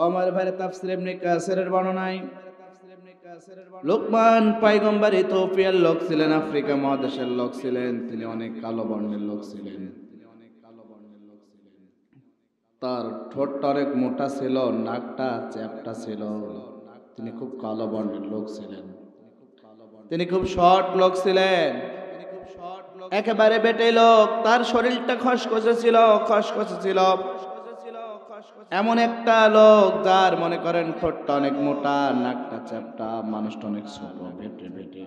আমার ভাই তাফসীর ইবনে কাসিরের বর্ণনায় লোকমান পয়গম্বর ইথিওপিয়ার লোক ছিলেন, আফ্রিকা মহাদেশের লোক ছিলেন। তিনি অনেক কালো বর্ণের লোক ছিলেন। তার ঠোঁটটা অনেক মোটা ছিল, নাকটা চ্যাপ্টা ছিল। তিনি খুব কালো বর্ণের লোক ছিলেন। তিনি খুব শর্ট লোক ছিলেন, একেবারে বেটে লোক। তার শরীরটা খসখসে ছিল। এমন একটা লোক যার মনে করেন ঠোঁটটা অনেক মোটা, নাকটা চ্যাপ্টা, মানুষটা অনেক ছোট, বেটে বেটে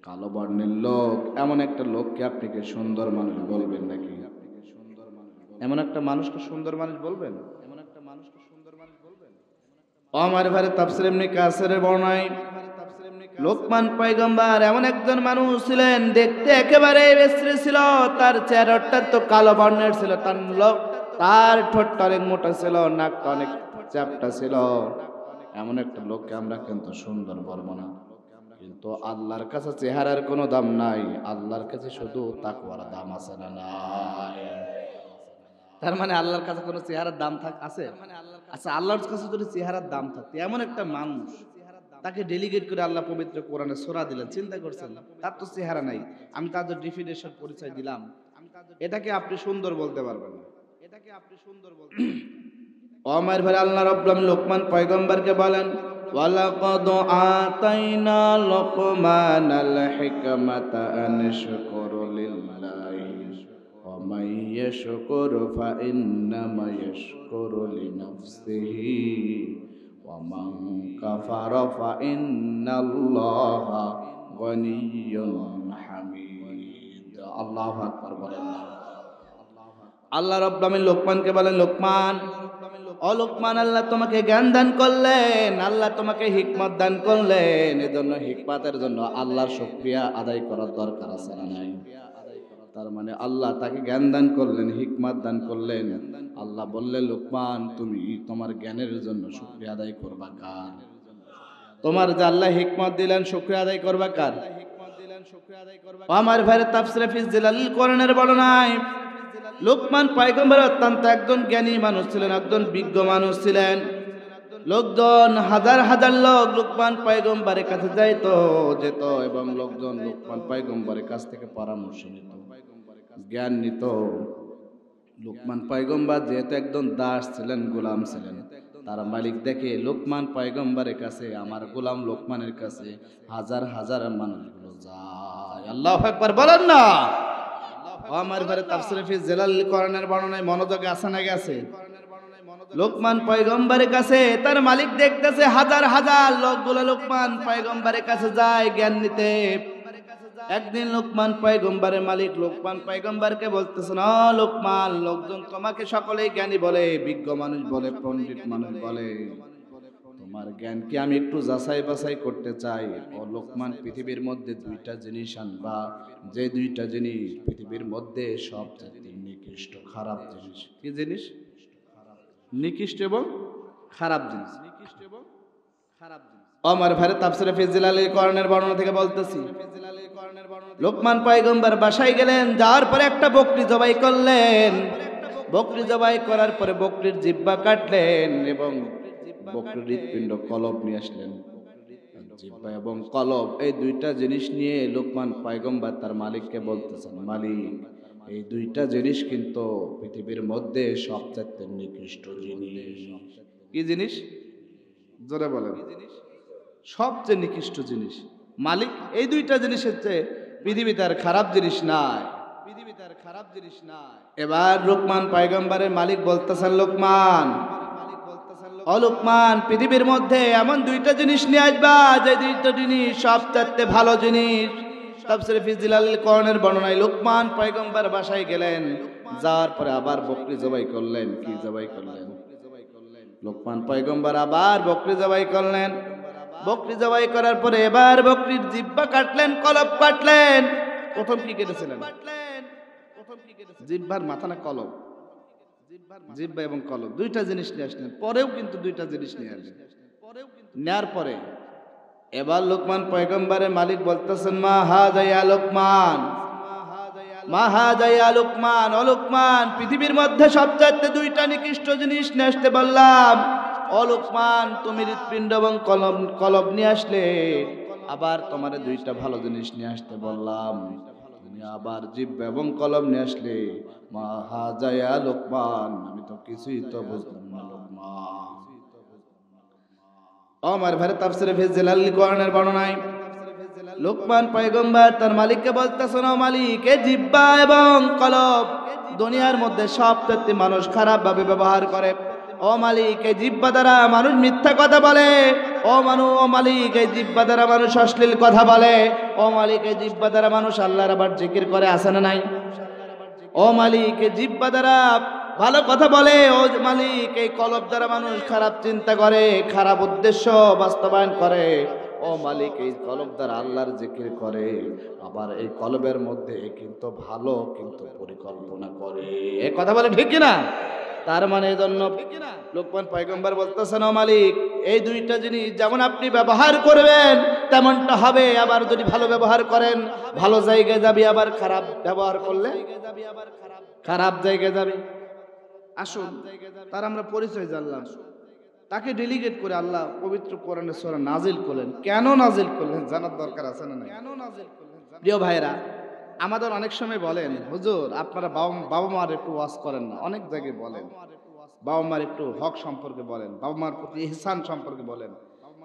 কালো বর্ণের লোক। এমন একটা লোককে আপনি কি সুন্দর মানুষ বলবেন নাকি? এমন একটা মানুষকে সুন্দর মানুষ বলবেন? আমার ভাই তাফসীর ইবনে কাসিরের বর্ণনায় লোকমান পয়গম্বর এমন একজন মানুষ ছিলেন, দেখতে একেবারে বিশ্রী ছিল। তার চেহারাটা তো কালো বর্ণের ছিল, তার ঠোঁটটা অনেক মোটা ছিল, নাকটা অনেক চ্যাপ্টা ছিল। এমন একটা লোককে আমরা কিন্তু সুন্দর বলবো না। কিন্তু আল্লাহর কাছে চেহারার কোনো দাম নাই, আল্লাহর কাছে শুধু তাকওয়ার দাম আছে না নাই? তার মানে আল্লাহর কাছে কোনো চেহারার দাম আছে? আচ্ছা, আল্লাহর কাছে যদি চেহারার দাম থাকতো, এমন একটা মানুষ তাকে ডেলিগেট করে আল্লাহ পবিত্র কোরআনে সূরা দিলেন, চিন্তা করছেন? তার তো চেহারা নাই, আমি তার যে ডেফিনেশন পরিচয় দিলাম, এটাকে আপনি সুন্দর বলতে পারবেন না। ওমর ভাই আল্লাহ রাব্বুল আলামিন লোকমান পয়গম্বরকে বলেন, ওয়ালাকাদ আতাইনা লোকমানাল হিকমাতা আন শুকুরু লিল্লাহি ওয়া মান ইয়াশকুর ফাইন্নামা ইয়াশকুরু লিনাফসিহি ওয়া মান কাফারা ফাইন্নাল্লাহা গনিয়্যুন হামিদ। আল্লাহু আকবার বলেন না? আল্লাহ রাব্বুল আলামিন লোকমানকে বলেন, লোকমান, ও লোকমান, আল্লাহ তোমাকে জ্ঞান দান করলেন, আল্লাহ তোমাকে হিকমত দান করলেন। এজন্য হিকমতের জন্য আল্লাহর শুকরিয়া আদায় করার দরকার আছে না নাই? তার মানে আল্লাহ তাকে জ্ঞান দান করলেন, হিকমত দান করলেন। আল্লাহ বললেন, লোকমান, তুমি তোমার জ্ঞানের জন্য শুকরিয়া আদায় করবা কার? তোমার যে আল্লাহ হিকমত দিলেন, শুকরিয়া আদায় করবা কার? আমার ভাইয়ের তাফসীরে ফি জিলালিল কোরআনের বর্ণনায় লোকমান পয়গম্বর অত্যন্ত একজন জ্ঞানী মানুষ ছিলেন, একজন বিজ্ঞ মানুষ ছিলেন। লোকজন হাজার হাজার লোক লোকমান পয়গম্বরের কাছে যেত এবং লোকজন লোকমান পয়গম্বরের কাছ থেকে পরামর্শ নিত, জ্ঞান নিত। লোকমান পয়গম্বর যেহেতু একজন দাস ছিলেন, গোলাম ছিলেন, তার মালিক দেখে লোকমান পয়গম্বরের কাছে, আমার গোলাম লোকমানের কাছে হাজার হাজার মানুষগুলো যায়। আল্লাহু আকবার বলেন না? আমার ঘরে তাফসীরে ফি জিলালিল কোরআনের বর্ণনায় মনোযোগে আছে না গেছে? লোকমান পয়গম্বরের কাছে তার মালিক দেখতেছে হাজার হাজার লোকগুলো লোকমান পয়গম্বরের কাছে যায় জ্ঞান নিতে। একদিন লোকমান পয়গম্বরের মালিক লোকমান পয়গম্বরকে বলতেছেন, ও লোকমান, লোকজন তোমাকে সকলেই জ্ঞানী বলে, বিজ্ঞ মানুষ বলে, পণ্ডিত মানুষ বলে, তোমার জ্ঞান কি আমি একটু যাচাই বাছাই করতে চাই। ও লোকমান, পৃথিবীর মধ্যে দুইটা জিনিস আনবা, যে দুইটা জিনিস পৃথিবীর মধ্যে সবচেয়ে নিকৃষ্ট খারাপ জিনিস। কি জিনিস? নিকৃষ্ট এবং খারাপ জিনিস। আমার ভাইয়ের তাফসীরে ফি জিলালিল কোরআনের বর্ণনা থেকে বলতেছি, লোকমান পয়গম্বর বাসায় গেলেন, যাওয়ার পরে একটা বকরি জবাই করলেন। বকরি জবাই করার পরে বকরির জিহ্বা কাটলেন এবং বকরির হৃৎপিণ্ড কলব নিয়ে আসলেন। জিহ্বা এবং কলব, এই দুইটা জিনিস নিয়ে লোকমান পয়গম্বর তার মালিককে বলতেছেন, মালিক, এই দুইটা জিনিস কিন্তু পৃথিবীর মধ্যে সবচেয়ে নিকৃষ্ট জিনিস। কি জিনিস? জোরে বলেন। সবচেয়ে নিকৃষ্ট জিনিস। মালিক, এই দুইটা জিনিসের চেয়ে পৃথিবীতে আর খারাপ জিনিস নাই। এবার লোকমান পয়গম্বরের মালিক বলতেছেন, লোকমান, ও লোকমান, পৃথিবীর মধ্যে এমন দুইটা জিনিস নিয়ে আসবা, যে দুইটা জিনিস সবচেয়ে ভালো জিনিস। তাফসীরে ফি জিলালিল কোরআনের বর্ণনায় লোকমান পয়গম্বর বাসায় গেলেন, যাওয়ার পরে আবার বকরি জবাই করলেন। কি জবাই করলেন? লোকমান পয়গম্বর আবার বকরি জবাই করলেন। বকরি জবাই করার পরে এবার বকরির জিহ্বা কাটলেন, কলব কাটলেন। প্রথম কি কেটেছিলেন? জিহ্বার মাথা না কলব? জিহ্বা এবং কলব, দুইটা জিনিস নিয়ে আসলেন। পরেও কিন্তু দুইটা জিনিস নিয়ে আসলেন। নেয়ার পরে এবার লোকমান পয়গম্বরের মালিক বলতেছেন, মা হাযা ইয়া লোকমান, মা হাযা ইয়া লুকমান, ও লুকমান, পৃথিবীর মধ্যে সবচাইতে দুইটা নিকৃষ্ট জিনিস নিয়ে আসতে বললাম। ও লুকমান, তুমি হৃৎপিণ্ড এবং কলব নিয়ে আসলে, আবার তোমার দুইটা ভালো জিনিস নিয়ে আসতে বললাম, তুমি আবার জিহ্বা এবং কলম নিয়ে আসলে। মা হাযা ইয়া লুকমান, আমি তো কিছুই তো বুঝলাম না লুকমান। আমার ভাই তাফসীরে ফি জিলালিল কোরআনের বর্ণনায় লোকমান পয়গম্বর তার মালিককে বলতেছেন, ও মালিক, এই জিহ্বা এবং কলব দুনিয়ার মধ্যে সবচেয়ে মানুষ খারাপ ভাবে ব্যবহার করে। ও মালিক, এই জিহ্বা দ্বারা মানুষ মিথ্যা কথা বলে। ও মালিক, এই জিহ্বা দ্বারা মানুষ অশ্লীল কথা বলে। ও মালিক, এই জিহ্বা দ্বারা মানুষ আল্লাহর আবার জিকির করে, আছে না নাই? ও মালিক, এই জিহ্বা দ্বারা ভালো কথা বলে। ও মালিক, এই কলব দ্বারা মানুষ খারাপ চিন্তা করে, খারাপ উদ্দেশ্য বাস্তবায়ন করে। ও মালিক, এই কলব দ্বারা আল্লাহর জিকির করে, আবার এই কলবের মধ্যে কিন্তু ভালো পরিকল্পনা করে। এই কথা বলে ঠিক কিনা? তার মানে এই জন্য লোকমান পয়গম্বর বলতেছেন, ও মালিক, এই দুইটা জিনিস যেমন আপনি ব্যবহার করবেন তেমনটা হবে। আবার যদি ভালো ব্যবহার করেন ভালো জায়গায় যাবি, আবার খারাপ ব্যবহার করলে খারাপ জায়গায় যাবে। আসুন, তার আমরা পরিচয় জানলাম। তাকে ডেলিগেট করে আল্লাহ পবিত্র কোরআনে সূরা নাজিল করলেন। কেন নাজিল করলেন জানার দরকার আছে না? কেন নাজিল করলেন? প্রিয় ভাইরা, আমাদের অনেক সময় বলেন, হুজুর আপনারা বাবা মার একটু ওয়াজ করেন না। অনেক জায়গায় বলেন বাবা মার একটু হক সম্পর্কে বলেন, বাবা মার প্রতি ইহসান সম্পর্কে বলেন।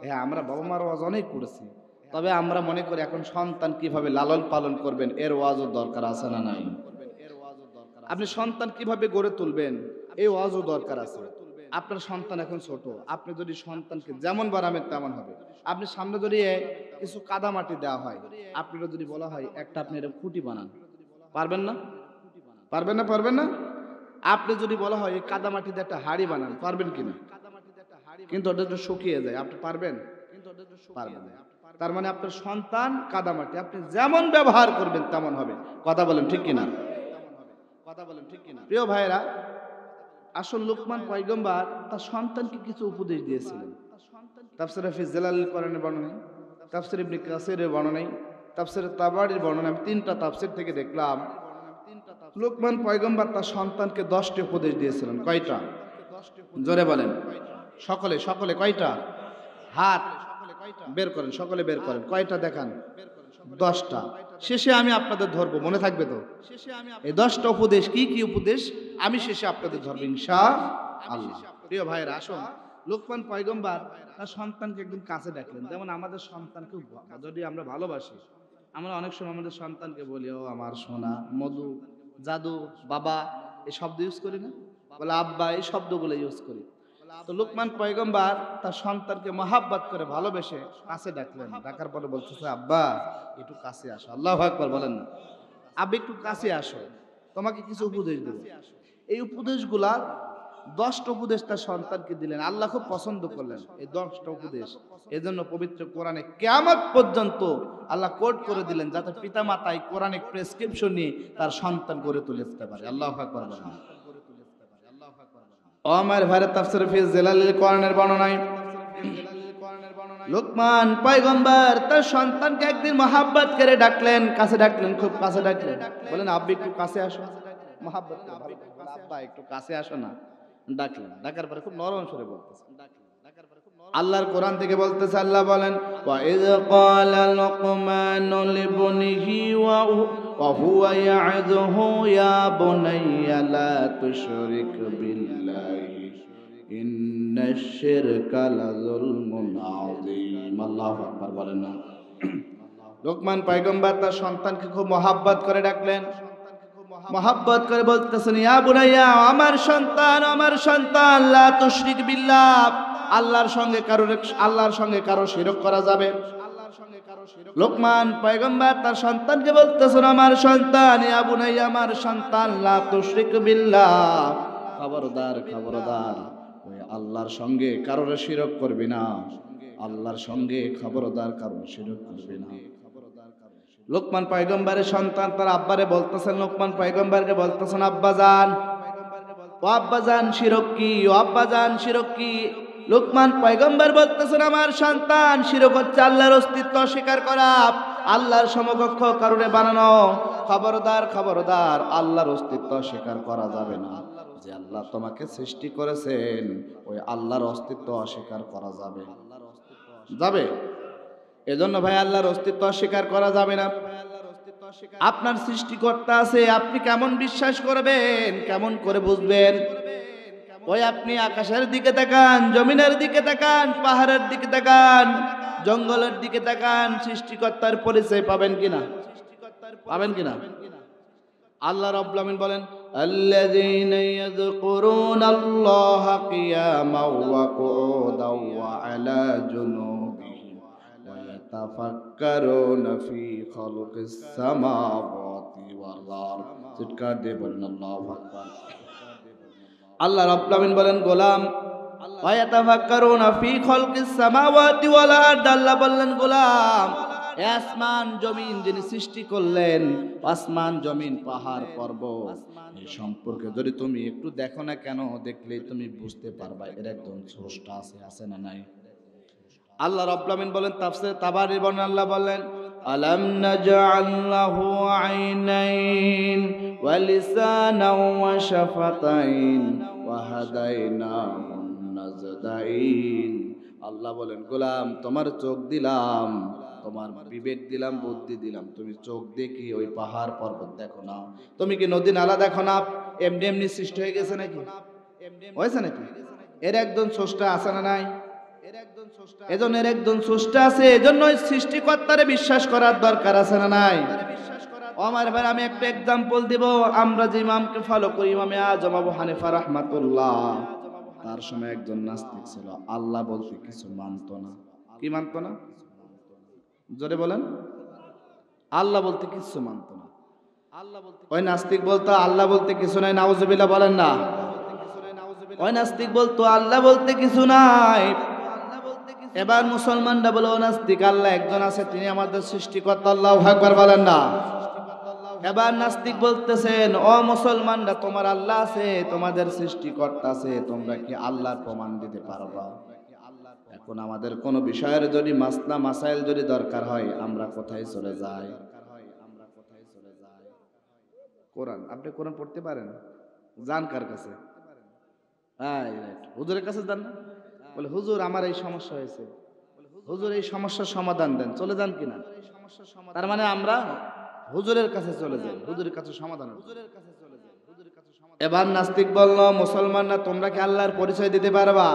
হ্যাঁ, আমরা বাবা মার ওয়াজ অনেক করেছি, তবে আমরা মনে করি এখন সন্তান কিভাবে লালন পালন করবেন এর ওয়াজও দরকার আছে না নাই? আপনি সন্তান কিভাবে গড়ে তুলবেন এই ওয়াজও দরকার আছে। আপনার সন্তান এখন ছোট, আপনি যদি সন্তানকে যেমন বানাবেন তেমন হবে। আপনি সামনে যদি কিছু কাদা মাটি দেওয়া হয়, আপনারা যদি বলা হয় একটা আপনি এরকম খুঁটি বানান, পারবেন না? পারবেন না? আপনি যদি বলা হয় এই কাদা মাটি দিয়ে একটা হাড়ি বানান, পারবেন কিনা? কিন্তু ওটা একটু শুকিয়ে যায়, আপনি পারবেন? পারবেন না। তার মানে আপনার সন্তান কাদা মাটি, আপনি যেমন ব্যবহার করবেন তেমন হবে। কথা বলেন ঠিক কিনা? প্রিয় ভাইরা, আসল লোকমান পয়গম্বর তার সন্তানকে কিছু উপদেশ দিয়েছিলেন। তাফসীরে ফি জিলালিল কোরআনের বর্ণনায়, তাফসীর ইবনে কাসিরের বর্ণনায়, তাফসীর তাবারির বর্ণনায়, আমি তিনটা তাফসীর থেকে দেখলাম লোকমান পয়গম্বর তার সন্তানকে 10টি উপদেশ দিয়েছিলেন। কয়টা? জোরে বলেন। সকলে কয়টা? হাত বের করেন, সকলে বের করেন। কয়টা দেখান? 10টা। শেষে আমি আপনাদের ধরবো, মনে থাকবে তো? এই 10টা উপদেশ কি কি উপদেশ আমি শেষে আপনাদের ধরবো ইনশাআল্লাহ। প্রিয় ভাইরা, আসুন, লোকমান পয়গম্বর তার সন্তানকে একদম কাছে ডাকলেন। যেমন আমাদের সন্তানকে যদি আমরা ভালোবাসি, আমরা অনেক সময় আমাদের সন্তানকে বলি, ও আমার সোনা, মধু, জাদু, বাবা, এই শব্দ ইউজ করি না? বলে আব্বা, এই শব্দগুলো ইউজ করি। তো লোকমান পয়গম্বর তার সন্তানকে মহাব্বত করে ভালোবেসে কাছে ডাকলেন। ডাকার পরে বলতেছে, আব্বা একটু কাছে আসো। আল্লাহু আকবার বলেন না? আব্বা একটু কাছে আসো, তোমাকে কিছু উপদেশ দেব। এই উপদেশগুলা 10টা উপদেশ তার সন্তানকে দিলেন। আল্লাহ খুব পছন্দ করলেন এই 10টা উপদেশ। এজন্য পবিত্র কোরআনে কিয়ামত পর্যন্ত আল্লাহ কোট করে দিলেন, যাতে পিতা মাতা এই কোরআনিক প্রেসক্রিপশন নিয়ে তার সন্তান গড়ে তুলতে পারে। আল্লাহু আকবার বলেন। আমার ভাইরা, তাফসীর ফি জিলালিল কোরআনের বর্ণনায় লোকমান পয়গম্বর তার সন্তানকে একদিন মহাব্বত করে ডাকলেন, কাছে ডাকলেন, খুব কাছে ডাকলেন। বলেন, আব্বা একটু কাছে আসো। মহাব্বত করে আব্বা একটু কাছে আসো না। ডাকলেন, ডাকার পরে খুব নরম সুরে বলতেছে। আল্লাহর কোরআন থেকে বলতেছে, আল্লাহ বলেন, ওয়া ইয ক্বালা লুকমানু লিবনিহি ওয়া হুয়া ইয়া'যুহু ইয়া বুনাইয়া লা তুশরিক বিল্লাহি ইন্নাশ শিরকা লাযুলমুন আযীম। আল্লাহু আকবার বলেন না? লোকমান পয়গম্বর তার সন্তানকে খুব মহাব্বত করে ডাকলেন, মহাব্বত করে বলতেছেন, ইয়া বুনাইয়া, আমার সন্তান, লা তুশরিক বিল্লাহ, আল্লাহর সঙ্গে কারো শিরক করা যাবে। লোকমান পয়গম্বর তার সন্তানকে বলতেছেন, আমার সন্তান, ইয়া বুনাইয়া, আমার সন্তান, লা তুশরিক বিল্লাহ, খবরদার ওই আল্লাহর সঙ্গে কারোর শিরক করবি না। আল্লাহর সঙ্গে খবরদার কারোর শিরক করবি না। লোকমান পয়গম্বরের সন্তান তার আব্বারে বলতেছেন, লোকমান পয়গম্বরকে বলতেছেন, আব্বাজান, ও আব্বাজান শিরক কি? ও আব্বাজান শিরক কি? লোকমান পয়গম্বর বলতেছেন, আমার সন্তান, শিরক হচ্ছে আল্লাহর অস্তিত্ব অস্বীকার করা, আল্লাহর সমকক্ষ কারণে বানানো। খবরদার খবরদার, আল্লাহর অস্তিত্ব স্বীকার করা যাবে না। যে আল্লাহ তোমাকে সৃষ্টি করেছেন ওই আল্লাহর অস্তিত্ব অস্বীকার করা যাবে যাবে এজন্য ভাই আল্লাহর অস্তিত্ব অস্বীকার করা যাবে না। আপনার সৃষ্টিকর্তা আছে, আপনি কেমন বিশ্বাস করবেন, কেমন করে বুঝবেন? ওই আপনি আকাশের দিকে তাকান, জমিনের দিকে তাকান, পাহাড়ের দিকে তাকান, জঙ্গলের দিকে তাকান, সৃষ্টিকর্তার পরিচয় পাবেন কিনা? পাবেন কিনা? আল্লাহ রাব্বুল আমিন বলেন, আল্লাযীনা ইয়াযকুরুনাল্লাহা কিয়ামান ওয়া কুউদান ওয়া আলা জুনুবিহিম ওয়া ইয়াতাফাক্কারুনা ফি খালকিস সামাওয়াতি ওয়াল আরদ। চিৎকার দিয়ে বলেন আল্লাহু আকবার। আল্লাহ রাব্বুল আমিন বলেন, গোলাম ওয়া ইয়াতাফাক্কারুনা ফি খালকিস সামাওয়াতি ওয়াল আরদ। আল্লাহ বললেন, গোলাম আসমান জমিন যিনি সৃষ্টি করলেন, আসমান জমিন পাহাড় পর্বত এই সম্পর্কে যদি তুমি একটু দেখো না কেন, দেখলেই তুমি বুঝতে পারবা এর একজন স্রষ্টা আছে, আছে না নাই? আল্লাহ রাব্বুল আমিন বলেন, তাফসীর তাবারীর বর্ণনা আল্লাহ বলেন, আলাম নাজআল লাহু আইনাইন ওয়া লিসানান ওয়া শাফাতাইন ওয়া হাদাইনাহু নাজদাইন। আল্লাহ বলেন, গোলাম তোমার চোখ দিলাম, তোমার বিবেক দিলাম, বুদ্ধি দিলাম, তুমি চোখ দেখি ওই পাহাড় পর্বত দেখো না, তুমি কি নদী নালা দেখো না? এমনি এমনি সৃষ্টি হয়ে গেছে নাকি? হয়েছে নাকি? এর একজন স্রষ্টা আছে না নাই? এজন্য এর একজন স্রষ্টা আছে, এজন্য সৃষ্টিকর্তারে বিশ্বাস করার দরকার আছে না নাই? আমার ভাই আমি একটা এক্সাম্পল দিব। আমরা যে ইমামকে ফলো করি, ইমামে আজম আবু হানিফা রাহমাতুল্লাহ, তার সময় একজন নাস্তিক ছিল, আল্লাহ বলতে কিছু মানতো না। কি মানতো না? জোরে বলেন। আল্লাহ বলতে কিছু মানতো না। ওই নাস্তিক বলতো আল্লাহ বলতে কিছু নাই, নাউজুবিল্লাহ বলেন না। ওই নাস্তিক বলতো আল্লাহ বলতে কিছু নাই। এবার মুসলমানরা বলে, ও নাস্তিক, আল্লাহ একজন আছে, তিনি আমাদের সৃষ্টিকর্তা, আল্লাহু আকবার বলেন না। এবার নাস্তিক বলতেছেন, ও মুসলমানরা, তোমার আল্লাহ আছে, তোমাদের সৃষ্টিকর্তা আছে, তোমরা কি আল্লাহর প্রমাণ দিতে পারবা? এখন আমাদের কোন বিষয়ের যদি মাসলা মাসাইল যদি দরকার হয়, আমরা কোথায় চলে যাই? কোরআন। আপনি কোরআন পড়তে পারেন? যান কার কাছে? হুজুরের কাছে যান না? বলে, হুজুর আমার এই সমস্যা হয়েছে, হুজুর এই সমস্যার সমাধান দেন। চলে যান কিনা? তার মানে আমরা হুজুরের কাছে চলে যাই, হুজুরের কাছে সমাধান। এবার নাস্তিক বলল, মুসলমানরা তোমরা কি আল্লাহর পরিচয় দিতে পারবা?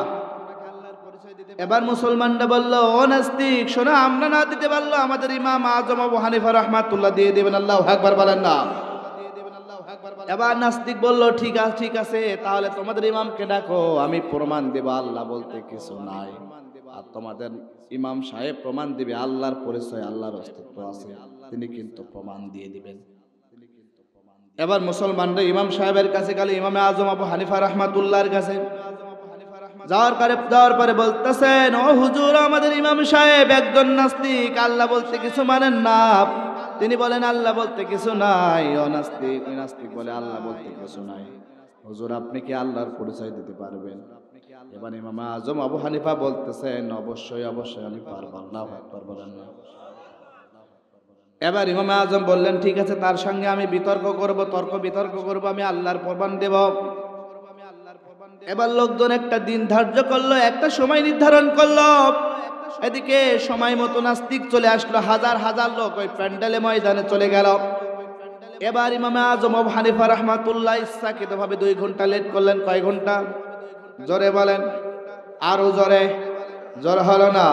এবার মুসলমানরা বলল, ও নাস্তিক শোনো, আমরা না দিতে পারলো আমাদের ইমাম আজম আবু হানিফা রাহমাতুল্লাহ দিয়ে দিবেন, আল্লাহু আকবার বলেন না। এবার নাস্তিক বলল, ঠিক আছে ঠিক আছে, তাহলে তোমাদের ইমামকে ডাকো, আমি প্রমাণ দেব আল্লাহ বলতে কিছু নাই, আর তোমাদের ইমাম সাহেব প্রমাণ দিবে আল্লাহর পরিচয়, আল্লাহর অস্তিত্ব আছে, তিনি কিন্তু প্রমাণ দিয়ে দিবেন। এবার মুসলমানরা ইমাম সাহেবের কাছে গেল, ইমামে আজম আবু হানিফা রাহমাতুল্লাহর কাছে। যাওয়ার পরে বলতেছেন, ও হুজুর, আমাদের ইমাম সাহেব একজন নাস্তিক, আল্লাহ বলতে কিছু মানেন না। তিনি বলেন আল্লাহ বলতে কিছু নাই। ও নাস্তিক, ওই নাস্তিক বলে আল্লাহ বলতে কিছু নাই। হুজুর আপনি কি আল্লাহর পরিচয় দিতে পারবেন? এবার ইমাম আজম আবু হানিফা বলতেছেন, অবশ্যই অবশ্যই আমি পারবো, আল্লাহু আকবার বলেন না। এবার ইমাম আজম বললেন, ঠিক আছে, তার সঙ্গে আমি বিতর্ক করব, তর্ক বিতর্ক করব, আমি আল্লাহর প্রমাণ দেব। এবার লোকজন একটা দিন ধার্য করলো, একটা সময় নির্ধারণ করলো। এদিকে সময় মতো নাস্তিক চলে আসলো, হাজার হাজার লোক ওই প্যান্ডেলে ময়দানে চলে গেল। এবার ইমামে আজম আবু হানিফা রাহমাতুল্লাহ ইচ্ছাকৃতভাবে 2 ঘন্টা লেট করলেন। কয় ঘন্টা? জোরে বলেন, আরো জোরে। জোর হলো না।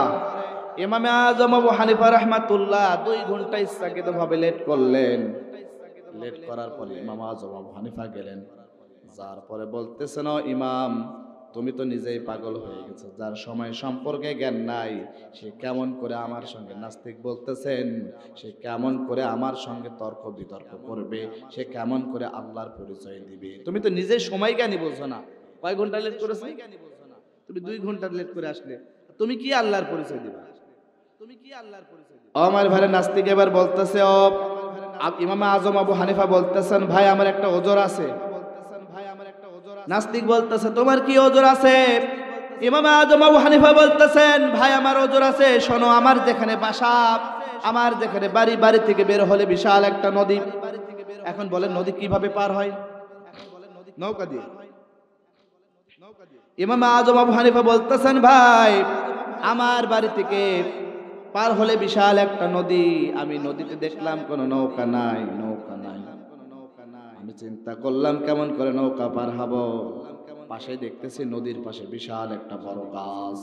ইমামে আজম আবু হানিফা রাহমাতুল্লাহ 2 ঘন্টা ইচ্ছাকৃতভাবে লেট করলেন। লেট করার পরে ইমাম আজম আবু হানিফা গেলেন, যার পরে বলতেছেন, ইমাম তুমি তো নিজেই পাগল হয়ে গেছো, যার সময় সম্পর্কে জ্ঞান নাই সে কেমন করে আমার সঙ্গে, নাস্তিক বলতেছেন, সে কেমন করে আমার সঙ্গে তর্ক বিতর্ক করবে, সে কেমন করে আল্লাহর পরিচয় দিবে? তুমি তো নিজে সময় জ্ঞানী বোঝো না। কয় ঘন্টা লেট করেছো? তুমি 2 ঘন্টা লেট করে আসলে, তুমি কি আল্লাহর পরিচয় দিবা? তুমি কি আল্লাহর পরিচয় দিবা? আমার ভাই নাস্তিক এবার বলতেছে, ইমাম আজম আবু হানিফা বলতেছেন, ভাই আমার একটা ওজর আছে। নাস্তিক বলতেছে, তোমার কি ওজর আছে? ইমাম আজম আবু হানিফা বলতেছেন, ভাই আমার ওজর আছে, শোনো, আমার যেখানে বাসা আমার যেখানে বাড়ি, বাড়ি থেকে বের হলে বিশাল একটা নদী। এখন বলেন নদী কিভাবে পার হয়? নৌকা দিয়ে। ইমাম আজম আবু হানিফা বলতেছেন, ভাই আমার বাড়ি থেকে পার হলে বিশাল একটা নদী, আমি নদীতে দেখলাম কোনো নৌকা নাই, নৌকা নাই। আমি চিন্তা করলাম কেমন করে নৌকা পার হব। পাশে দেখতেছি নদীর পাশে বিশাল একটা বড় গাছ।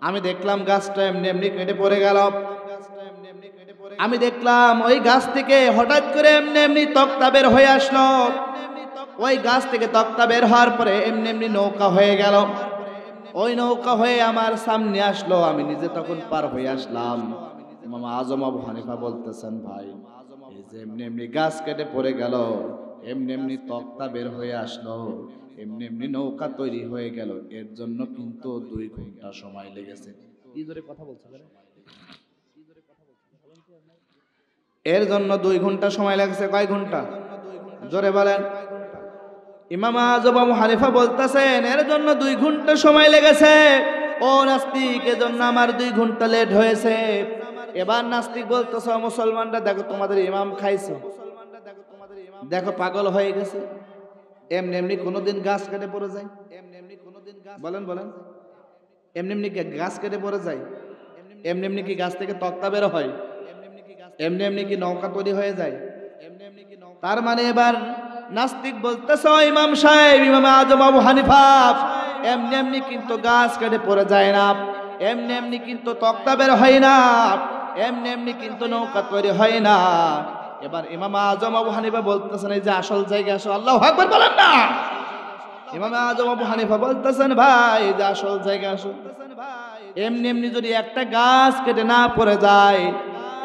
আমি দেখলাম গাছটা এমনি এমনি কেটে পড়ে গেল। আমি দেখলাম ওই গাছ থেকে হঠাৎ করে এমনি এমনি তক্তা বের হয়ে আসলো। ওই গাছ থেকে তক্তা বের হওয়ার পরে এমনি এমনি নৌকা হয়ে গেল। ওই নৌকা হয়ে আমার সামনে আসলো, আমি নিজে তখন পার হয়ে আসলাম। ইমাম আজম আবু হানিফা বলতেছেন, ভাই এই যে এমনি এমনি গাছ কেটে পড়ে গেল, এমনি এমনি তক্তা বের হয়ে আসলো, এমনি এমনি নৌকা তৈরি হয়ে গেল, এর জন্য কিন্তু 2 ঘন্টা সময় লেগেছে। কি জোরে কথা বলছেন? এর জন্য 2 ঘন্টা সময় লাগছে। কয় ঘন্টা? জোরে বলেন। ইমাম আজম আবু হানিফা বলতেছেন এর জন্য 2 ঘন্টা সময় লেগেছে। ও নাস্তিক, এর জন্য আমার 2 ঘন্টা লেট হয়েছে। এবার নাস্তিক বলতেছে, মুসলমানরা দেখো তোমাদের ইমাম খাইছে, দেখো পাগল হয়ে গেছে। এমনি এমনি কোনোদিন গাছ কেটে পড়ে যায়? বলেন বলেন, এমনি এমনি কি গাছ কেটে পড়ে যায়? এমনি এমনি কি গাছ থেকে তক্তা বের হয়? এমনি এমনি কি নৌকা তৈরি হয়ে যায়? তার মানে এবার নাস্তিক বলতেছে, ইমাম সাহেব, ইমাম আজম আবু হানিফা, এমনি এমনি কিন্তু গাছ কেটে পড়ে যায় না, এমনি এমনি কিন্তু তক্তা বের হয় না, এমনি এমনি কিন্তু নৌকা তৈরি হয় না। এবার ইমাম আজম আবু হানিফা বলতেছেন, এই যে আসল জায়গা আসো। আল্লাহু আকবার বলেন না। ইমাম আজম আবু হানিফা বলতেছেন, ভাই এই যে আসল জায়গা আসো। এমনি এমনি যদি একটা গাছ কেটে না পড়ে যায়,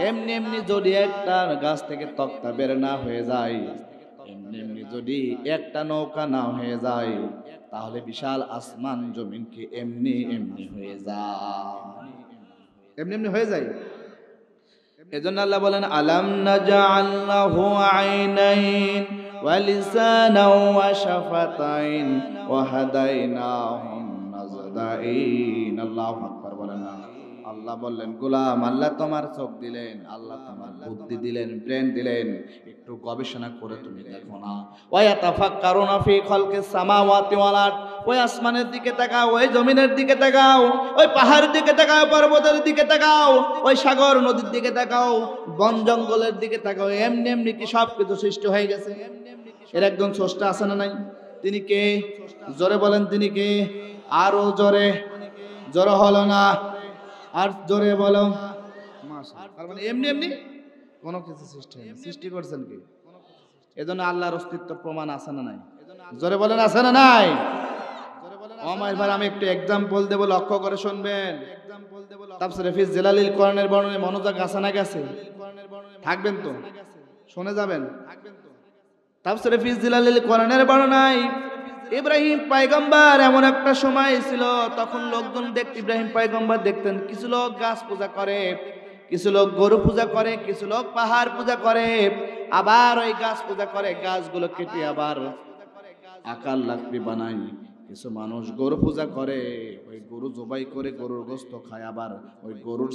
এমনি এমনি যদি একটা গাছ থেকে তক্তা বের না হয়ে যায়, এমনি এমনি যদি একটা নৌকা না হয়ে যায়, তাহলে বিশাল আসমান জমিন কি এমনি এমনি হয়ে যায়? এমনি এমনি হয়ে যায়। এজন্য আল্লাহ বলেন, আলাম নাজআল লাহু আইনাইন ওয়া লিসানাও ওয়া শাফাতাইন ওয়া হাদাইনাহুম নাজদাইন। আল্লাহু আকবার বলেন না। আল্লাহ বললেন, গোলাম, আল্লাহ তোমার চোখ দিলেন, আল্লাহ তোমার বুদ্ধি দিলেন, ব্রেন দিলেন, একটু গবেষণা করে তুমি দেখো না। ওয়া তাফাক্কারুনা ফি খালকিস সামাওয়াতি ওয়াল আরদ, ওই আসমানের দিকে তাকাও, ওই জমিনের দিকে তাকাও, ওই পাহাড়ের দিকে তাকাও, পর্বতের দিকে তাকাও, ওই সাগর নদীর দিকে তাকাও, বন জঙ্গলের দিকে তাকাও। এমনি এমনি কি সব কিছু সৃষ্টি হয়ে গেছে? এর একজন স্রষ্টা আছে না নাই? তিনি কে? জোরে বলেন, তিনি কে? আরো জোরে। জোরে হলো না, আর জোরে বলো। তার মানে এমনি এমনি কোনো কিছু সৃষ্টি হয় না। সৃষ্টি করছেন কি? এজন্য আল্লাহর অস্তিত্ব প্রমাণ আছে না নাই? জোরে বলেন, আছে না নাই? আমার ভাই, আমি একটু এক্সাম্পল দেব, লক্ষ্য করে শুনবেন। তাফসীরে ফি জিলালিল কোরআনের বর্ণনায় মনোযোগ আছে না গেছে? থাকবেন তো, শুনে যাবেন। তাফসীরে ফি জিলালিল কোরআনের বর্ণনায় ইব্রাহিম পয়গম্বর, এমন একটা সময় ছিল তখন লোকজন দেখতে, ইব্রাহিম পয়গম্বর দেখতেন কিছু লোক গাছ পূজা করে, কিছু লোক গরু পূজা করে, কিছু লোক পাহাড় পূজা করে, আবার ওই গাছ পূজা করে, গাছগুলো কেটে আবার আকার লাকড়ি বানায়। কিছু মানুষ গরু পূজা করে, ওই গরু জবাই করে গরুর গোশত খায়, আবার ওই গরুর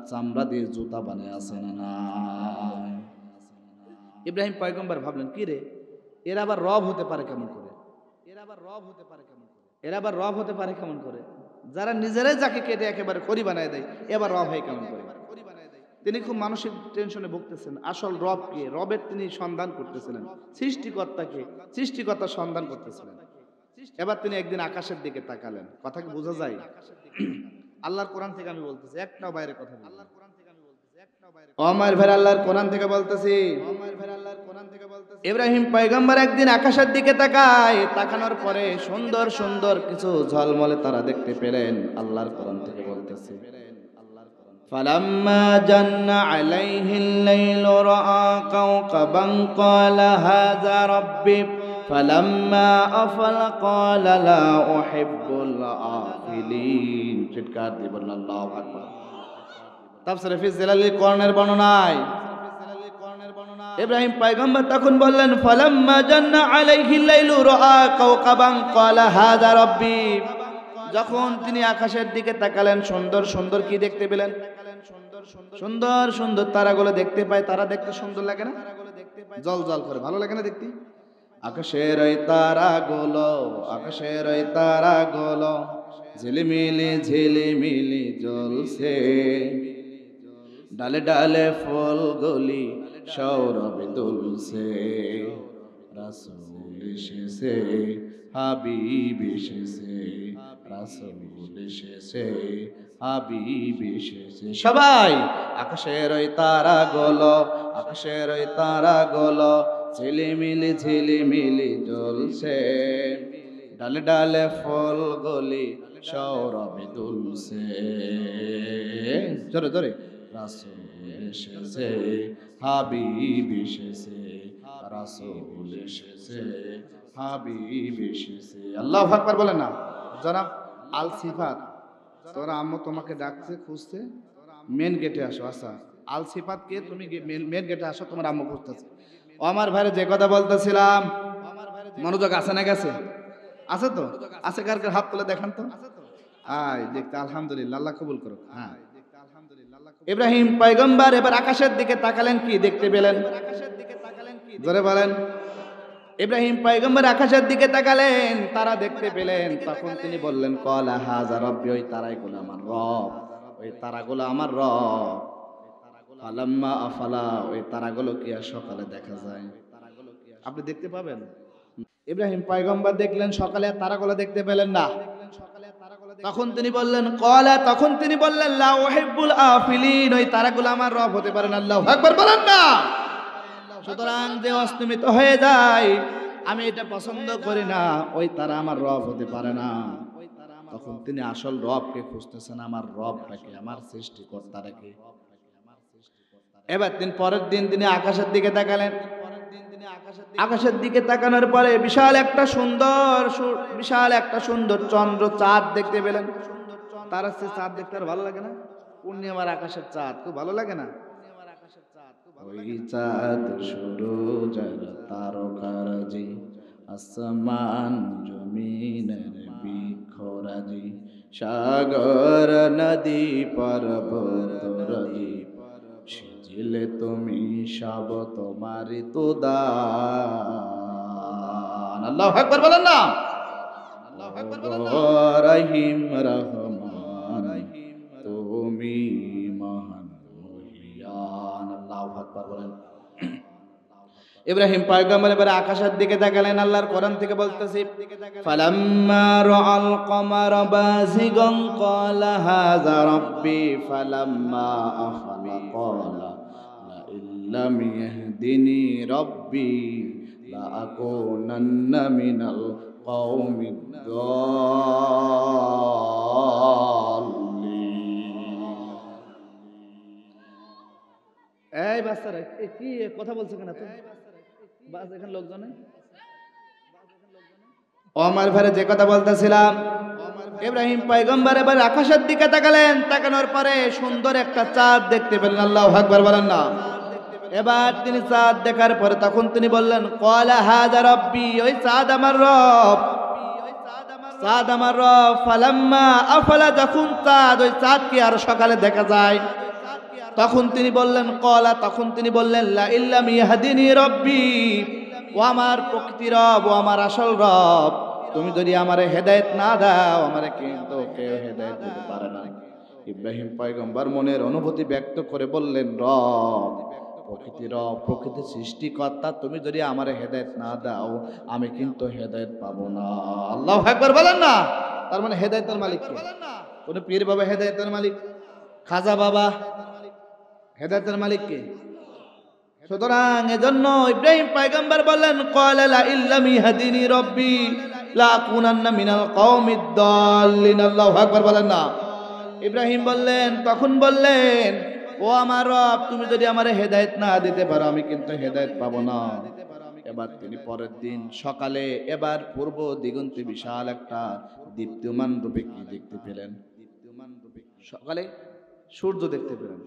চামড়া দিয়ে জুতা বানায়, আছে না না? ইব্রাহিম পয়গম্বর ভাবলেন, কি রে, এরা আবার রব হতে পারে কেমন করে? এরা আবার রব হতে পারে কেমন করে? যারা নিজেরাই যাকে কেটে একেবারে খড়ি বানায় দেয়, এবার রব হয় কেমন করে? তিনি খুব মানসিক টেনশনে ভুগতেছেন। আসল রব কে? রবের তিনি সন্ধান করতেছিলেন, সৃষ্টিকর্তাকে, সৃষ্টিকর্তার সন্ধান করতেছিলেন। এবার তিনি একদিন আকাশের দিকে তাকালেন। কথা কি বোঝা যায়? আল্লাহর কোরআন থেকে আমি বলতেছি, একটাও বাইরে কথা বলি। আমার ভাই, আল্লাহর কোরআন থেকে বলতেছি। ইব্রাহিম পয়গম্বর একদিন আকাশের দিকে তাকায়, তাকানোর পরে সুন্দর সুন্দর কিছু ঝলমলে তারা দেখতে পেলেন। আল্লাহর কোরআন থেকে বলতেছি, ফালাম্মা জান্না আলাইহিল লাইলু রাআ কাওকাবান ক্বালা হাযা রাব্বি ফালাম্মা আফলা ক্বালা লা উহিব্বুল আফিলিন। চিৎকার দিয়ে বলেন আল্লাহু আকবার। তাফসীরে ফি জিলালিল কোরআনের বর্ণনায় ইব্রাহিম পয়গম্বর তখন বললেন, ফালাম্মা জান্না আলাইহিল লাইলু রাআ কাওকাবান ক্বালা হাযা রাব্বি। যখন তিনি আকাশের দিকে তাকালেন, সুন্দর সুন্দর কি দেখতে পেলেন? সুন্দর সুন্দর তারাগুলো দেখতে পায়, তারা দেখতে সুন্দর লাগে না? জল জল করে, ভালো লাগে না দেখতে? আকাশের ওই তারাগুলো, আকাশের ওই তারাগুলো ঝিলিমিলি ঝিলিমিলি জ্বলছে, ডালে ডালে ফুলগুলি সৌরভে দুলছে, রাসূল এসেছে, হাবিব এসেছে, রাসূল এসেছে, হাবিব এসেছে। সবাই আকাশের ওই তারাগুলো, আকাশের ওই তারাগুলো ঝিলিমিলি ঝিলিমিলি জ্বলছে, ডালে ডালে ফুলগুলি সৌরভে দুলছে, জোরে জোরে, রাসূল এসেছে, হাবিব এসেছে, রাসূল এসেছে, হাবিব এসেছে। আল্লাহু আকবার বলেন না। জনাব আল সিফাত, তোরা আম্মু তোমাকে ডাকছে, খুঁজছে, মেন গেটে আসো। আচ্ছা আল সিফাত কে? তুমি মেন গেটে আসো, তোমার আম্মু খুঁজতেছে। আমার ভাইরে যে কথা বলতেছিলাম, মনোযোগ আছে না গেছে? আছে তো? আছে, কার কার হাত তুলে দেখান তো। আয় দেখতে, আলহামদুলিল্লাহ, আল্লাহ কবুল করো। হ্যাঁ, ইব্রাহিম পয়গম্বর এবার আকাশের দিকে তাকালেন, কি দেখতে পেলেন? জোরে বলেন। ইব্রাহিম পয়গম্বর আকাশের দিকে তাকালেন, তারা দেখতে পেলেন। তখন তিনি বললেন, ক্বালা হাযা রাব্বী, ওই তারাগুলো আমার রব, ওই তারাগুলো আমার রব। ফালাম্মা আফালা, ওই তারাগুলো কি আর সকালে দেখা যায়? আপনি দেখতে পাবেন? ইব্রাহিম পয়গম্বর দেখলেন, সকালে তারাগুলো দেখতে পেলেন না। তখন তিনি বললেন, ক্বালা, তখন তিনি বললেন, লা উহিব্বুল আফিলিন, ওই তারাগুলো আমার রব হতে পারে না। আল্লাহু আকবার বলেন না। সুতরাং যে অস্তমিত হয়ে যায়, আমি এটা পছন্দ করি না, ওই তারা আমার রব হতে পারে না। তখন তিনি আসল রবকে খুঁজতেছেন, আমার রবটাকে, আমার সৃষ্টিকর্তাটাকে। এবার পরের দিন তিনি আকাশের দিকে তাকালেন। আকাশের দিকে তাকানোর পরে বিশাল একটা সুন্দর চন্দ্র, চাঁদ দেখতে পেলেন। তার হচ্ছে চাঁদ দেখতে আর ভালো লাগে না? পূর্ণিমার আকাশের চাঁদ খুব ভালো লাগে না? ওই চাঁদ সুরজ আর তারকারাজি, আসমান জমিনের বৃক্ষরাজি, সাগর নদী পর্বত রাজি, সেজিলে তুমি সব তোমারই তো দান। আল্লাহু আকবার বলেন না। রহিম রহমান তুমি মহান মহিয়ান। আল্লাহু আকবার বলেন। ইব্রাহিম পয়গম্বর এবারে আকাশের দিকে তাকালেন। আল্লাহর কোরআন থেকে বলতেছি, ফালাম্মা রাআল কমারা বাযিগান ক্বালা হাযা রাব্বি, ফালাম্মা আফালা ক্বালা লা ইল্লাম ইয়াহদিনি রাব্বি লা আকুনান্না মিনাল কওমিদ দাল্লিন। এই বাচ্চারা কি কথা বলছো কেন? তো বাস এখানে লোকজন আমার ভাইরে যে কথা বলতেছিলাম, ইব্রাহিম পয়গম্বর এবার আকাশের দিকে তাকালেন। তাকানোর পরে সুন্দর একটা চাঁদ দেখতে পেলেন। আল্লাহু আকবার বলেন না। এবার তিনি চাঁদ দেখার পরে তখন তিনি বললেন, ক্বালা হাযা রাব্বি, ওই চাঁদ আমার রব, চাঁদ আমার রব। ফালাম্মা আফালা, যখন চাঁদ, ওই চাঁদ কি আর সকালে দেখা যায়? তখন তিনি বললেন, ক্বালা, তখন তিনি বললেন, লা ইল্লাম ইয়াহদিনি রাব্বি, ও আমার প্রকৃতি রব, ও আমার আসল রব, তুমি যদি আমারে হেদায়েত না দাও, আমারে কিন্তু কেউ হেদায়েত দিতে পারে না। ইব্রাহিম পয়গম্বর মনের অনুভূতি ব্যক্ত করে বললেন, রব, প্রকৃতি রব, প্রকৃতির সৃষ্টিকর্তা, তুমি যদি আমারে হেদায়েত না দাও, আমি কিন্তু হেদায়েত পাবো না। আল্লাহু আকবার বলেন না। তার মানে হেদায়েতের মালিক কে? কোন পীর বাবা হেদায়েতের মালিক? খাজা বাবা হেদায়েতের মালিক কে? সুতরাং এজন্য ইব্রাহিম পয়গম্বর বললেন, ক্বালা লা ইল্লাম ইয়াহদিনি রাব্বি লা আকুনান্না মিনাল কওমিদ দাল্লিন। আল্লাহু আকবার বলেন না। ইব্রাহিম বললেন, তখন বললেন, ও আমার রব, তুমি যদি আমারে হেদায়েত না দিতে পারো, আমি কিন্তু হেদায়েত পাবো না। এবার তিনি পরের দিন সকালে এবার পূর্ব দিগন্তে বিশাল একটা দীপ্যমান রূপে কি দেখতে পেলেন? সকালে সূর্য দেখতে পেলেন।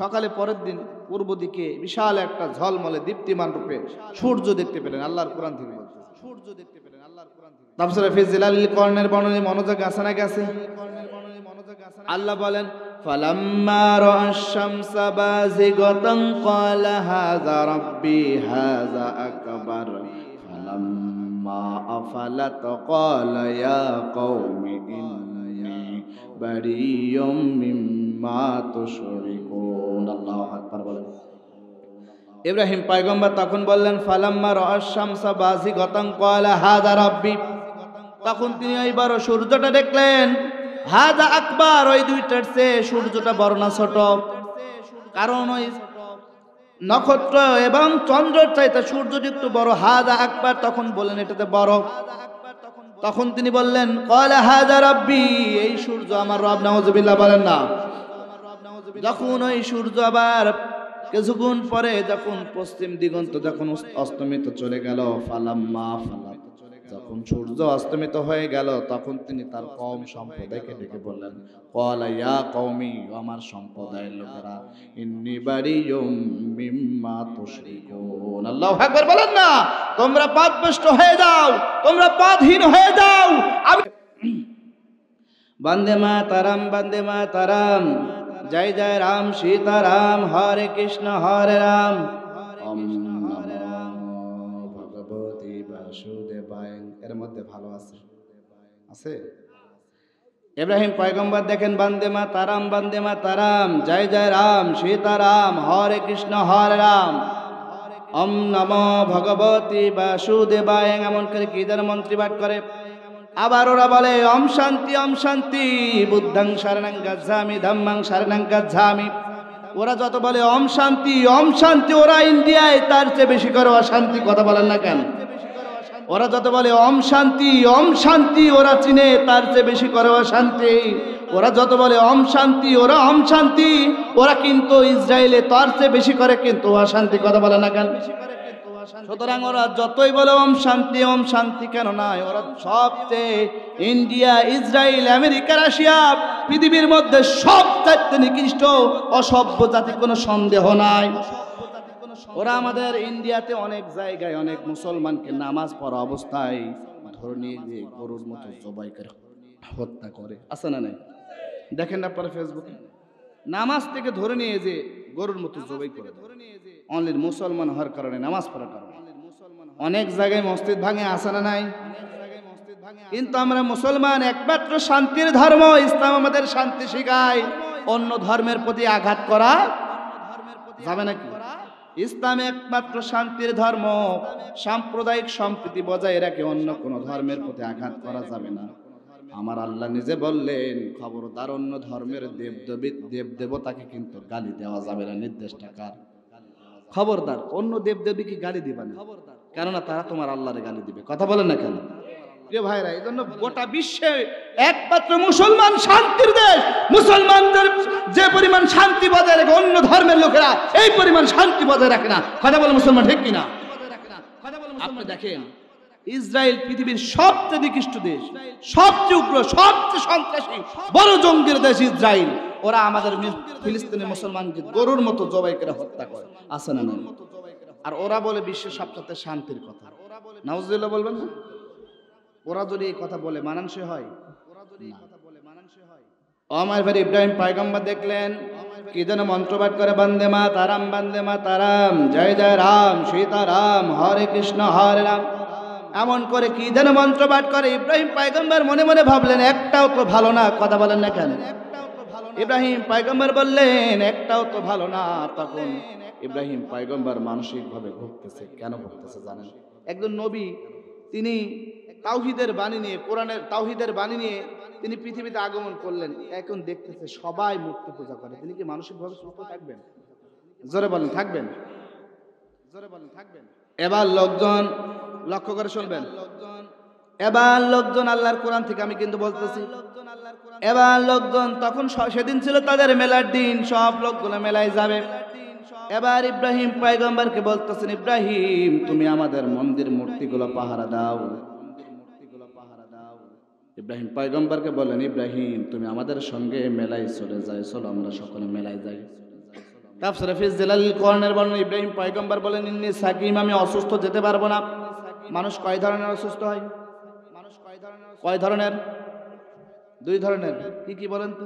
সকালে পরের দিন পূর্ব দিকে বিশাল একটা ঝলমলে দীপ্তিমান রূপে সূর্য দেখতে পেলেন। আল্লাহর কোরআন থেকে বলতেছে, সূর্য দেখতে পেলেন। আল্লাহর কোরআন থেকে। তাফসীরে ফি জিলালিল কর্ণের বর্ণনায় মনোযোগ আছে না গেছে? আল্লাহ বলেন, فلما رأى الشمس بازغة قال هذا ربي هذا أكبر فلما أفلت قال يا قوم إني بريء مما تشركون الله أكبر বলেন ইব্রাহিম পয়গম্বর তখন বললেন ফালাম্মা রাআশ শামসা বাযিগাতান ক্বালা হাযা রাব্বি তখন তিনি ওই বড় সূর্যটা দেখলেন হাযা আকবার ওই দুইটার চেয়ে সূর্যটা বড় না ছোট কারণ ওই নক্ষত্র এবং চন্দ্রের চাইতে সূর্যটা একটু বড় হাযা আকবার তখন বললেন এটাতে বড় তখন তিনি বললেন ক্বালা হাযা রাব্বি এই সূর্য আমার রব নাউযুবিল্লাহ বলেন না যখন ওই সূর্য আবার কিছুক্ষণ পরে যখন পশ্চিম দিগন্ত যখন অস্তমিত চলে গেল ফালাম্মা ফালাত যখন সূর্য অস্তমিত হয়ে গেল তখন তিনি তার কওম সম্প্রদায়কে ডেকে বললেন ক্বালা ইয়া কওমি আমার সম্প্রদায়ের লোকেরা ইন্নী বারিয়ুম মিম্মা তুশরিকুন আল্লাহু আকবার বলেন না তোমরা পথভ্রষ্ট হয়ে যাও তোমরা পথহীন হয়ে যাও বন্দে মাতরম জয় জয় রাম সীতারাম হরে কৃষ্ণ হরে রাম ওম নমো ভগবতে বাসুদেবায় এর মধ্যে ভালো আছে ইব্রাহিম পয়গম্বর দেখেন বন্দে মাতরম জয় জয় রাম সীতারাম হরে কৃষ্ণ হরে রাম ওম নমো ভগবতে বাসুদেবায় এমন করে কি যেন মন্ত্রী পাঠ করে আবার ওরা বলে ওম শান্তি বুদ্ধং শরণং গচ্ছামি ধম্মং শরণং গচ্ছামি ওরা যত বলে ওম শান্তি ওরা ইন্ডিয়ায় তার চেয়ে বেশি করে অশান্তি কথা বলেন না কেন ওরা যত বলে ওম শান্তি ওরা চীনে তার চেয়ে বেশি করে অশান্তি ওরা যত বলে ওম শান্তি ওরা কিন্তু ইসরায়েলে তার চেয়ে বেশি করে কিন্তু অশান্তি কথা বলে না কেন সুতরাং ওরা যতই বলে ওম শান্তি কেন নয় ওরা সবচেয়ে ইন্ডিয়া ইসরায়েল আমেরিকা রাশিয়া পৃথিবীর মধ্যে সবচেয়ে নিকৃষ্ট অসভ্য জাতি কোনো সন্দেহ নাই ওরা আমাদের ইন্ডিয়াতে অনেক জায়গায় অনেক মুসলমানকে নামাজ পড়া অবস্থায় ধরে নিয়ে যে গরুর মতো জবাই করে হত্যা করে আছে না নাই দেখেন না পরে ফেসবুকে নামাজ থেকে ধরে নিয়ে যে গরুর মতো জবাই করে অনলি মুসলমান হওয়ার কারণে নামাজ পড়ার কারণে অনেক জায়গায় মসজিদ ভাঙে আছে না নাই কিন্তু আমরা মুসলমান একমাত্র শান্তির ধর্ম ইসলাম আমাদের শান্তি শেখায় অন্য ধর্মের প্রতি আঘাত করা যাবে নাকি ইসলাম একমাত্র শান্তির ধর্ম সাম্প্রদায়িক সম্প্রীতি বজায় রাখে অন্য কোন ধর্মের প্রতি আঘাত করা যাবে না আমার আল্লাহ নিজে বললেন খবরদার অন্য ধর্মের দেবতাকে কিন্তু গালি দেওয়া যাবে না নির্দেশটা কার খবরদার অন্য দেবদেবীকে গালি দিবা না কেননা তারা তোমার আল্লাহরে গালি দিবে কথা বলেন না কেন প্রিয় ভাইরা এই জন্য গোটা বিশ্বে একমাত্র মুসলমান শান্তির দেশ মুসলমানদের যে পরিমাণ শান্তি বজায় রাখে অন্য ধর্মের লোকেরা এই পরিমাণ শান্তি বজায় রাখে না কথা বলে মুসলমান ঠিক কিনা আপনি দেখেন ইসরায়েল পৃথিবীর সবচেয়ে নিকৃষ্ট দেশ সবচেয়ে উগ্র সবচেয়ে সন্ত্রাসী বড় জঙ্গির দেশ ইসরায়েল ওরা আমাদের ফিলিস্তিনের মুসলমানকে গরুর মতো জবাই করে হত্যা করে আছে না নাই আর ওরা বলে বিশ্বের সবচেয়ে শান্তির কথা নাউজুবিল্লাহ বলবেন না ওরা যদি এই কথা বলে মানানসই হয় আমার ভাই ইব্রাহিম পয়গম্বর দেখলেন কি যেন মন্ত্রপাঠ করে বন্দে মাতরম জয় জয় রাম সীতারাম হরে কৃষ্ণ হরে রাম এমন করে কি যেন মন্ত্রপাঠ করে ইব্রাহিম পয়গম্বর মনে মনে ভাবলেন একটাও তো ভালো না কথা বলেন না কেন ইব্রাহিম পয়গম্বর বললেন একটাও তো ভালো না তখন ইব্রাহিম পয়গম্বর মানসিকভাবে ভুগতেছে কেন ভুগতেছে জানেন একজন নবী তিনি তাওহীদের বাণী নিয়ে কোরআনের তাওহীদের বাণী নিয়ে তিনি পৃথিবীতে আগমন করলেন এখন দেখতেছে সবাই মূর্তি পূজা করে তিনি কি মানসিকভাবে সুস্থ থাকবেন জোরে বলেন থাকবেন এবার লোকজন লক্ষ্য করে শুনবেন এবার লোকজন আল্লাহর কোরআন থেকে আমি কিন্তু বলতেছি এবার লোকজন তখন সেদিন ছিল তাদের মেলার দিন সব লোকগুলো মেলায় যাবে এবার ইব্রাহিম পয়গম্বরকে বলতেছেন ইব্রাহিম তুমি আমাদের মন্দির মূর্তিগুলো পাহারা দাও ইব্রাহিম পয়গম্বরকে বলেন ইব্রাহিম তুমি আমাদের সঙ্গে মেলায় চলে যাই চলো আমরা সকলে মেলায় যাই তাফসীরে ফি জিলালিল কোরআনের বর্ণনা ইব্রাহিম পয়গম্বর বলেন ইন্নী সাকিম আমি অসুস্থ যেতে পারবো না মানুষ কয় ধরনের অসুস্থ হয় কয় ধরনের দুই ধরনের কি কি বলেন তো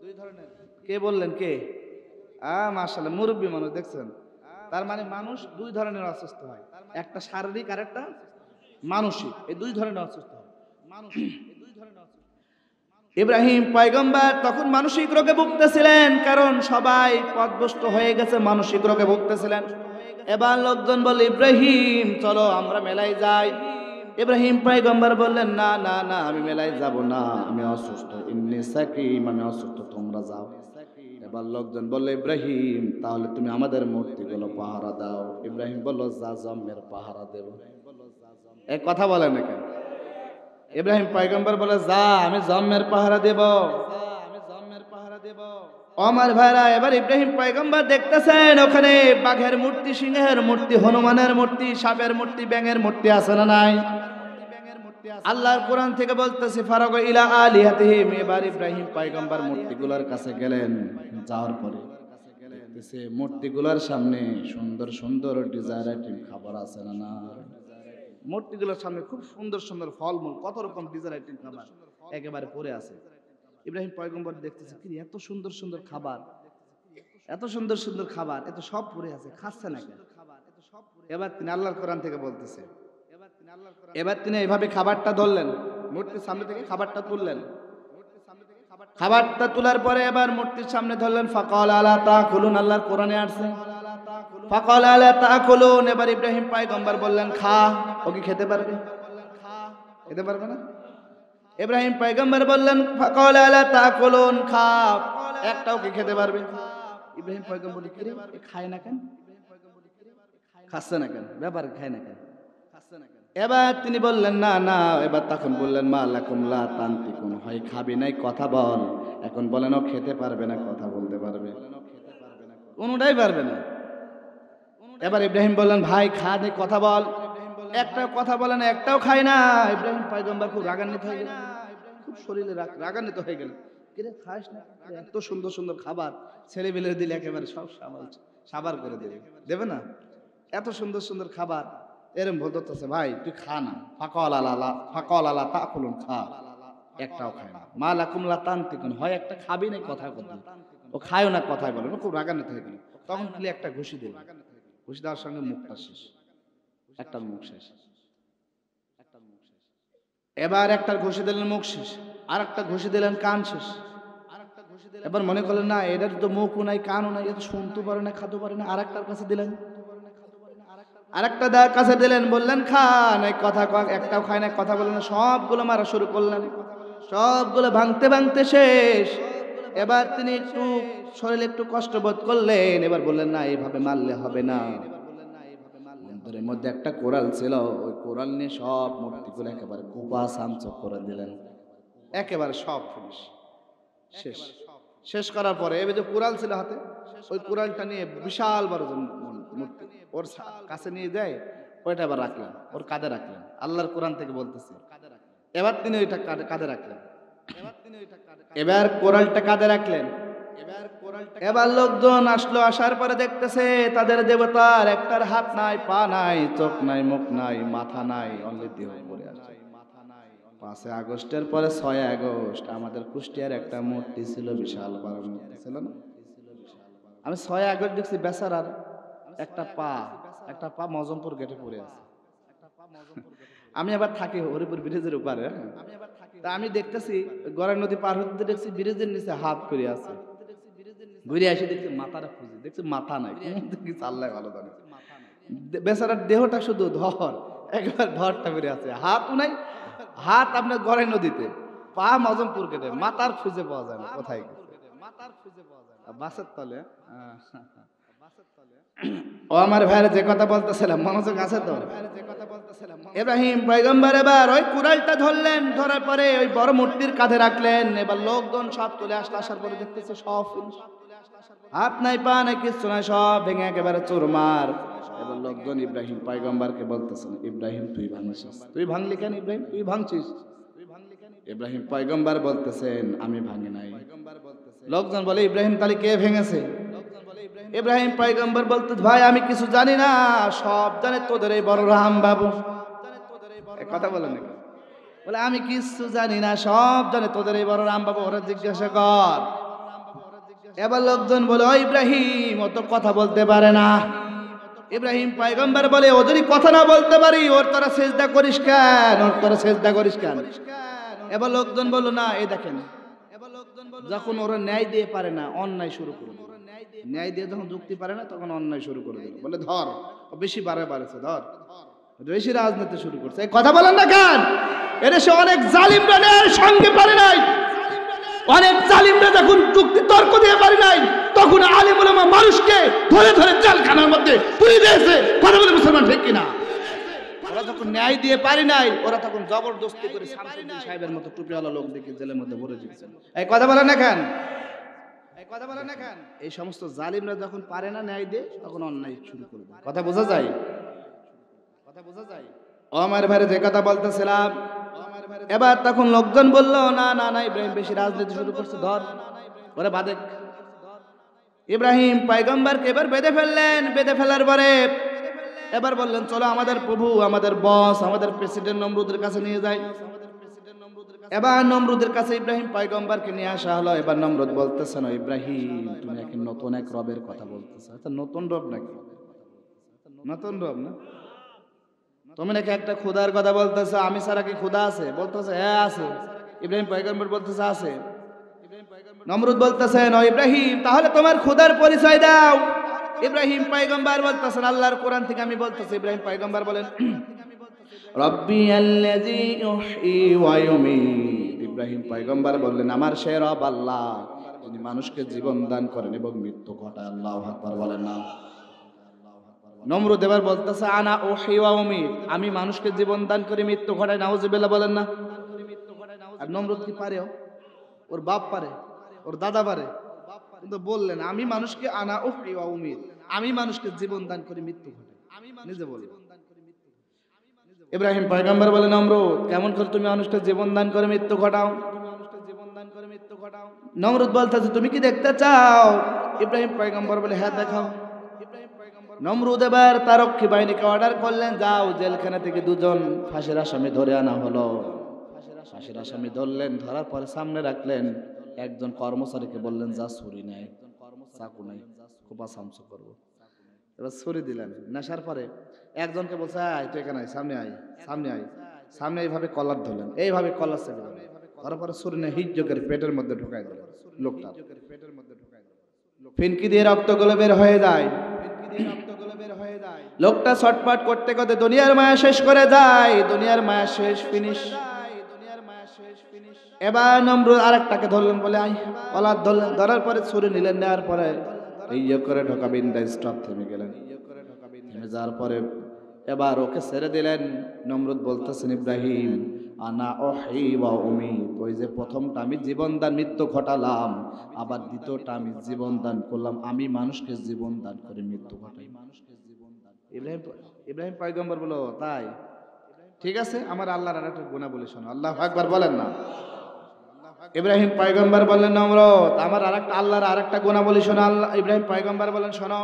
দুই ধরনের কে বললেন, কে? মাশাআল্লাহ, মুরব্বী মানুষ দেখছেন। তার মানে মানুষ দুই ধরনের অসুস্থ হয়, একটা শারীরিক আর একটা মানসিক। এই দুই ধরনের অসুস্থ হয়। ইব্রাহিম পয়গম্বর তখন মানসিক রোগে ভুগতেছিলেন, কারণ সবাই পথভ্রষ্ট হয়ে গেছে, মানসিক রোগে ভুগতেছিলেন। এবার লোকজন বলে, ইব্রাহিম চলো আমরা মেলায় যাই। ইব্রাহিম পয়গম্বর বললেন, না না না, আমি মেলায় যাব না, আমি অসুস্থ, ইন্নী সাকিম, আমি অসুস্থ, তোমরা যাও। এবার লোকজন বলল, ইব্রাহিম তাহলে তুমি আমাদের মূর্তিগুলো পাহারা দাও। ইব্রাহিম বলল, যা জম্মের পাহারা দেব। এই কথা বলে না কেন? ইব্রাহিম পয়গম্বর বলে, যা, আমি জম্মের পাহারা দেব। আমার ভাইরা, এবার ইব্রাহিম পয়গম্বর দেখতেছেন ওখানে বাঘের মূর্তি, সিংহের মূর্তি, হনুমানের মূর্তি, সাপের মূর্তি, ব্যাঙের মূর্তি আছে না নাই? আল্লাহর কোরআন থেকে বলতেছে, ফারাগ ইলা আলিহাতিহিম। এবার ইব্রাহিম পয়গম্বর মূর্তিগুলোর কাছে গেলেন। যাওয়ার পরে দেখতেছে মূর্তিগুলোর সামনে সুন্দর সুন্দর ডিজায়ারেটিভ খাবার আছে না না? মূর্তিগুলোর সামনে খুব সুন্দর সুন্দর ফলমূল, কত রকম ডিজায়ারেটিভ খাবার একেবারে পড়ে আছে। ইব্রাহিম পয়গম্বর দেখতেছে, কি এত সুন্দর সুন্দর খাবার, এত সুন্দর সুন্দর খাবার, এত সব পড়ে আছে, খাচ্ছে না কেন? এবার তিনি আল্লাহর কোরআন থেকে বলতেছে, এবার তিনি এইভাবে খাবারটা ধরলেন, মূর্তির সামনে থেকে খাবারটা তুললেন। খাবারটা তোলার পরে এবার মূর্তির সামনে ধরলেন। ফাকাল আলা তাকুলুন, আল্লাহর কোরআনে আসছে ফাকাল আলা তাকুলুন। এবার ইব্রাহিম পয়গম্বর বললেন, খা। ও কি খেতে পারবে? খেতে পারবে না। ইব্রাহিম পয়গম্বর বললেন, ফাকাল আলা তাকুলুন, খা। একটাও কি খেতে পারবে? ইব্রাহিম পয়গম্বর বলে, কি রে, খায় না কেন? খাচ্ছে না কেন? ব্যাপার, খায় না কেন? এবার তিনি বললেন, না না। এবার তখন বললেন, মা লাকুম লা তানতিকুন, হয় খাবি নাই, কথা বল। এখন বলেন, ও খেতে পারবে না, কথা বলতে পারবে? কোনোটাই পারবে না। এবার ইব্রাহিম বললেন, ভাই খা দে, কথা বল। একটাও কথা বলে না, একটাও খায় না। ইব্রাহিম পয়গম্বর খুব রাগান্বিত হয়ে গেলেন, খুব শরীরে রাগান্বিত হয়ে গেলেন। কিরে, খাস না? এত সুন্দর সুন্দর খাবার ছেলে বেলে দিলে একেবারে সব সাবার করে দেবে, দেবে না? এত সুন্দর সুন্দর খাবার এরম বলতেছে, ভাই তুই খা না। ফাকাল আলা তাকুলুন, খা। একটাও খায় না। মা লাকুম লা তানতিকুন, হয় একটা খাবি না, কথা বলবি। ও খায়ও না, কথাই বলে না, খুব রাগান্বিত হয়ে গেল। তখন খালি একটা ঘুষি দিল, ঘুষি দেওয়ার সঙ্গে মুখটা শেষ, একটা মুখ শেষ। এবার একটা ঘুষি দিলেন, মুখ শেষ। আর একটা ঘুষি দিলেন, কান শেষ। এবার মনে করলেন, না এটার তো মুখও নাই, কানও নাই, এত শুনতে পারে না, খাতে পারে না। আর একটার কাছে দিলেন, আরেকটা কাছে দিলেন, বললেন, খা। নাই কথা, একটাও খায় না, কথা বলে না। সবগুলো মারা শুরু করলেন, সবগুলো ভাঙতে ভাঙতে শেষ। এবার তিনি একটু শরীরে একটু কষ্ট বোধ করলেন। এবার বললেন, না এইভাবে মারলে হবে না। মন্দিরের মধ্যে একটা কোরাল ছিল, ওই কোরাল নিয়ে সব মূর্তিগুলো একেবারে কুপা সামচক করে দিলেন, একেবারে সব শেষ। শেষ করার পরে এবার যে কোরাল ছিল হাতে, ওই কোরালটা নিয়ে বিশাল বড় মূর্তি ওর কাছে নিয়ে যায়, ওইটা এবার রাখলেন, ওর কাঁধে রাখলেন। আল্লাহর কোরআন থেকে বলতেছে, এবার তিনি ওইটা কাঁধে রাখলেন। এবার কোরালটা কাঁধে রাখলেন। এবার লোকজন আসলো, আসার পরে দেখতেছে তাদের দেবতার একটার হাত নাই, পা নাই, চোখ নাই, মুখ নাই, মাথা নাই, অনলি দেহ পড়ে আছে। 5 আগস্টের পরে 6 আগস্ট আমাদের কুষ্টিয়ার একটা মূর্তি ছিল, বিশাল বড় মূর্তি ছিল না? আমি 6 আগস্ট দেখছি বেচারার একটা পা মজমপুর গেটে পড়ে আছে। আমি আবার থাকি হরিপুর ব্রিজের উপরে, তা আমি দেখতেছি গড়াই নদী পার হতে দেখছি ব্রিজের নিচে হাত করে আছে। ঘুরে এসে দেখছি মাথাটা খুঁজি, দেখছি মাথা নাই, কিছু আল্লাহ ভালো জানে। বেচারার দেহটা শুধু ধর, একবার ধরটা বেরিয়ে আছে, হাতও নাই। হাত আপনার গড়াই নদীতে, পা মজমপুর গেটে, মাথার খুঁজে পাওয়া যায় না, কোথায় গেছে? বাসের তলে। ও আমার ভাইয়ের যে কথা বলতেছিলাম, মনোযোগ আছে তো? ইব্রাহিম পয়গম্বর এবার ওই কুড়ালটা ধরলেন, ধরার পরে ওই বড় মূর্তির কাঁধে রাখলেন। এবার লোকজন সব চলে আসলো, আসার পরে দেখতেছে সব হাত নাই, পা নাই, কিচ্ছু নাই, সব ভেঙে একেবারে চুরমার। এবার লোকজন ইব্রাহিম পয়গম্বরকে বলতেছেন, ইব্রাহিম তুই ভাঙছিস। তুই ভাঙলি কেন ইব্রাহিম? তুই ভাঙছিস? ইব্রাহিম পয়গম্বর বলতেছেন, আমি ভাঙি নাই। লোকজন বলে, ইব্রাহিম তাহলে কে ভেঙেছে? ইব্রাহিম পয়গম্বর বলতে, ভাই আমি কিছু জানি না, সব জানে তোদের এই বড় রাম বাবু। কথা বলে নাকি? বলে আমি কিছু জানি না, সব জানে তোদের এই বড় রাম বাবু, ওরা জিজ্ঞাসা কর। এবার লোকজন বলে ও ইব্রাহিম ও তো কথা বলতে পারে না। ইব্রাহিম পয়গম্বর বলে ও যদি কথা না বলতে পারি ওর তোরা সেজদা করিস কেন, ওর তোরা সেজদা করিস কেন? এবার লোকজন বলল না এই দেখেন যখন ওরা ন্যায় দিয়ে পারে না অন্যায় শুরু করে দিল, ন্যায় দিয়ে যখন যুক্তি পারে না তখন অন্যায় শুরু করে দিল, বলে ধর ও বেশি বাড়েছে ধর, বেশি রাজনীতি শুরু করছে। এই কথা বলেন না কেন? এদেশে অনেক জালিমরা ন্যায়ের সঙ্গে পারে নাই, অনেক জালিমরা যখন যুক্তি তর্ক দিয়ে পারে নাই তখন আলেম ওলামা মানুষকে ধরে ধরে জেলখানার মধ্যে পুরে দিয়েছে। কথা বলে মুসলমান ঠিক কিনা? ওরা যখন ন্যায় দিয়ে পারি নাই ওরা তখন জবরদস্তি করে শামসুদ্দিন সাহেবের মতো টুপিওয়ালা লোক দেখে জেলের মধ্যে ভরে দিয়েছেন। এই কথা বলেন না কেন? এই কথা বলেন না কেন? এই সমস্ত জালিমরা যখন পারে না ন্যায় দিয়ে তখন অন্যায় শুরু করে দেয়। কথা বোঝা যায়? কথা বোঝা যায়? ও আমার ভাইরে যে কথা বলতেছিলাম, এবার তখন লোকজন বলল না না না ইব্রাহিম বেশি রাজনীতি শুরু করছে, ধর ওরে বাদে। ইব্রাহিম পয়গম্বরকে এবার বেঁধে ফেললেন। বেঁধে ফেলার পরে এবার বললেন চলো আমাদের প্রভু, আমাদের বস, আমাদের প্রেসিডেন্ট নমরুদের কাছে নিয়ে যাই। এবার নমরুদের কাছে ইব্রাহিম পয়গম্বরকে নিয়ে আসা হলো। এবার নমরুদ বলতেছে না ইব্রাহিম তুমি এখন নতুন এক রবের কথা বলতেছো। আচ্ছা নতুন রব নাকি? নতুন রব না? তুমি নাকি একটা খুদার কথা বলতেছো, আমি ছাড়া কি খুদা আছে? বলতেছে হ্যাঁ আছে। ইব্রাহিম পয়গম্বর বলতেছে আছে। নমরুদ বলতেছেন ও ইব্রাহিম তাহলে তোমার খুদার পরিচয় দাও। ইব্রাহিম পয়গম্বর বলতেছেন আল্লাহর কোরআন থেকে আমি বলতেছি। ইব্রাহিম পয়গম্বর বলেন রব্বি আল্লাযী ইউহয়ী ওয়া ইউমীত। ইব্রাহিম পয়গম্বর বললেন আমার সে রব আল্লাহ যিনি মানুষকে জীবন দান করেন এবং মৃত্যু ঘটায়। আল্লাহু আকবার বলেন না? নমরুদ এবার বলতেছে আনা উহয়ী ওয়া উমীত, আমি মানুষকে জীবন দান করে মৃত্যু ঘটাই। নাউযুবিল্লাহ বলেন না? আর নমরুদ কি পারে? ওর বাপ পারে, ওর দাদা পারে, কিন্তু বললেন আমি মানুষকে আনা উহয়ী ওয়া উমীত, আমি মানুষকে জীবন দান করে মৃত্যু ঘটাই, নিজে বলেন। ইব্রাহিম পয়গম্বর বলেন নমরুদ কেমন করে তুমি মানুষকে জীবন দান করে মৃত্যু ঘটাও? নমরুদ বলতেছে তুমি কি দেখতে চাও? ইব্রাহিম পয়গম্বর বলে হ্যাঁ দেখাও। নমরুদ এবার তার রক্ষী বাহিনীকে অর্ডার করলেন যাও জেলখানা থেকে দুজন ফাঁসির আসামি ধরে আনা হলো। ফাঁসির আসামি ধরলেন, ধরার পরে সামনে রাখলেন। একজন কর্মচারীকে বললেন যা ছুরি নেয়, চাকু নাই, খোপা সামসু করবো। এবার ছুরি দিলেন। নেশার পরে একজনকে বলছে আয় তুই এখানে আয়, সামনে আয়, সামনে আয়, সামনে এইভাবে কলার ধরলেন, এইভাবে কলার চেপে দিলেন। ধরার পরে ছুরি নিয়ে হিজ্জকের পেটের মধ্যে ঢুকাই দিলেন। লোকটা ফিনকি দিয়ে রক্তগুলো বের হয়ে যায়। লোকটা ছটপট করতে করতে দুনিয়ার মায়া শেষ করে যায়। দুনিয়ার মায়া শেষ, ফিনিশ। এবার নমরুদ আরেকটাকে ধরলেন, বলে আয়, কলার ধরলেন। ধরার পরে ছুরি নিলেন, নেওয়ার পরে ইয়ে করে ঢোকাবেন, স্টপ থেমে গেলেন। থেমে যাওয়ার পরে এবার ওকে ছেড়ে দিলেন। নমরুদ বলতেছেন ইব্রাহিম আনা উহয়ী ওয়া উমীত, ওই যে প্রথমটা আমি জীবন দান মৃত্যু ঘটালাম, আবার দ্বিতীয়টা আমি জীবন দান করলাম, আমি মানুষকে জীবন দান করে মৃত্যু ঘটাই। ইব্রাহিম পয়গম্বর বলো তাই ঠিক আছে, আমার আল্লাহর আরেকটা গুনাহ বলি শোনো। আল্লাহু আকবার বলেন না? ইব্রাহিম পয়গম্বর বললেন নমরুদ আমার আল্লাহর আরেকটা গুনাহ বলি শোনো। আল্লাহ ইব্রাহিম পয়গম্বর বলেন শোনো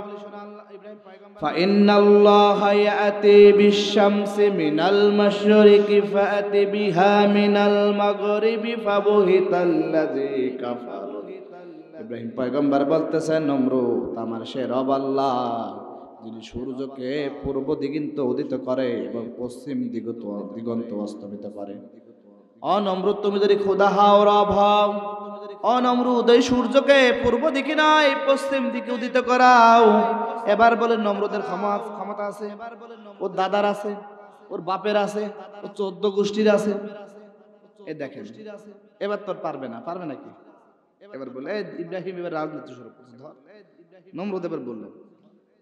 ফাইন্নাল্লাহা ইয়াতি বিশ-শামসি মিনাল মাশরিকি ফাআতি বিহা মিনাল মাগরিবি ফাবুহিতাল্লাযী কাফার। ইব্রাহিম পয়গম্বর বলতেছেন নমরুদ আমার সে রব আল্লাহ যিনি সূর্যকে পূর্ব দিগন্ত উদিত করে এবং পশ্চিম দিগন্ত অস্তমিত করে। ও নমরুদ তুমি যদি খোদা হও, রব হও, ও নমরুদ এই সূর্যকে পূর্ব দিকে নয় পশ্চিম দিকে উদিত করাও। এবার বলেন নমরুদের ক্ষমতা আছে, ওর দাদার আছে, ওর বাপের আছে, ওর 14 গোষ্ঠীর আছে। এ দেখেন এবার তোর পারবে না, পারবে নাকি? এবার বলে ইব্রাহিম এবার রাজনীতি শুরু করছে, ধর। নমরুদ এবার বললেন,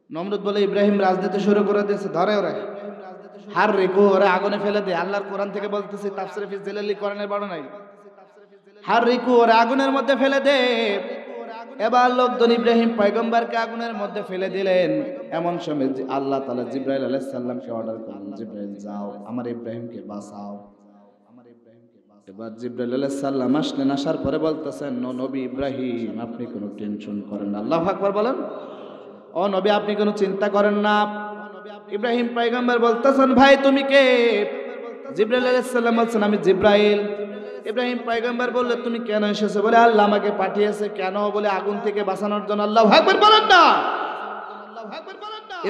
নমরুদ বলে ইব্রাহিম রাজনীতি শুরু করে দিয়েছে, ধরে ওরা হার রেখো, ওরা আগুনে ফেলে দে। আল্লাহর কোরআন থেকে বলতেছে, তাফসীরে ফি জিলালি কোরআনের বড় নাই, হার রেখো ওরা আগুনের মধ্যে ফেলে দে। এবার লোকজন ইব্রাহিম পয়গম্বরকে আগুনের মধ্যে ফেলে দিলেন। এমন সময় আল্লাহ তাআলা জিবরাইল আলাইহিস সালামকে অর্ডার করলেন, জিবরাইল যাও আমার ইব্রাহিমকে বাঁচাও। এবার জিবরাইল আলাইহিস সালাম আসলেন। আসার পরে বলতেছেন নবী ইব্রাহিম আপনি কোনো টেনশন করেন না। আল্লাহু আকবার বলেন। ও নবী আপনি কোনো চিন্তা করেন না। ইব্রাহিম পয়গম্বর বলতেছেন ভাই তুমি কে? জিবরাইল আলাইহিস সালাম বলছেন আমি জিবরাইল। ইব্রাহিম পয়গম্বর বলল, তুমি কেন এসেছো? বলে আল্লাহ আমাকে পাঠিয়েছে। কেন? বলে আগুন থেকে বাঁচানোর জন্য। আল্লাহু আকবার বলেন না।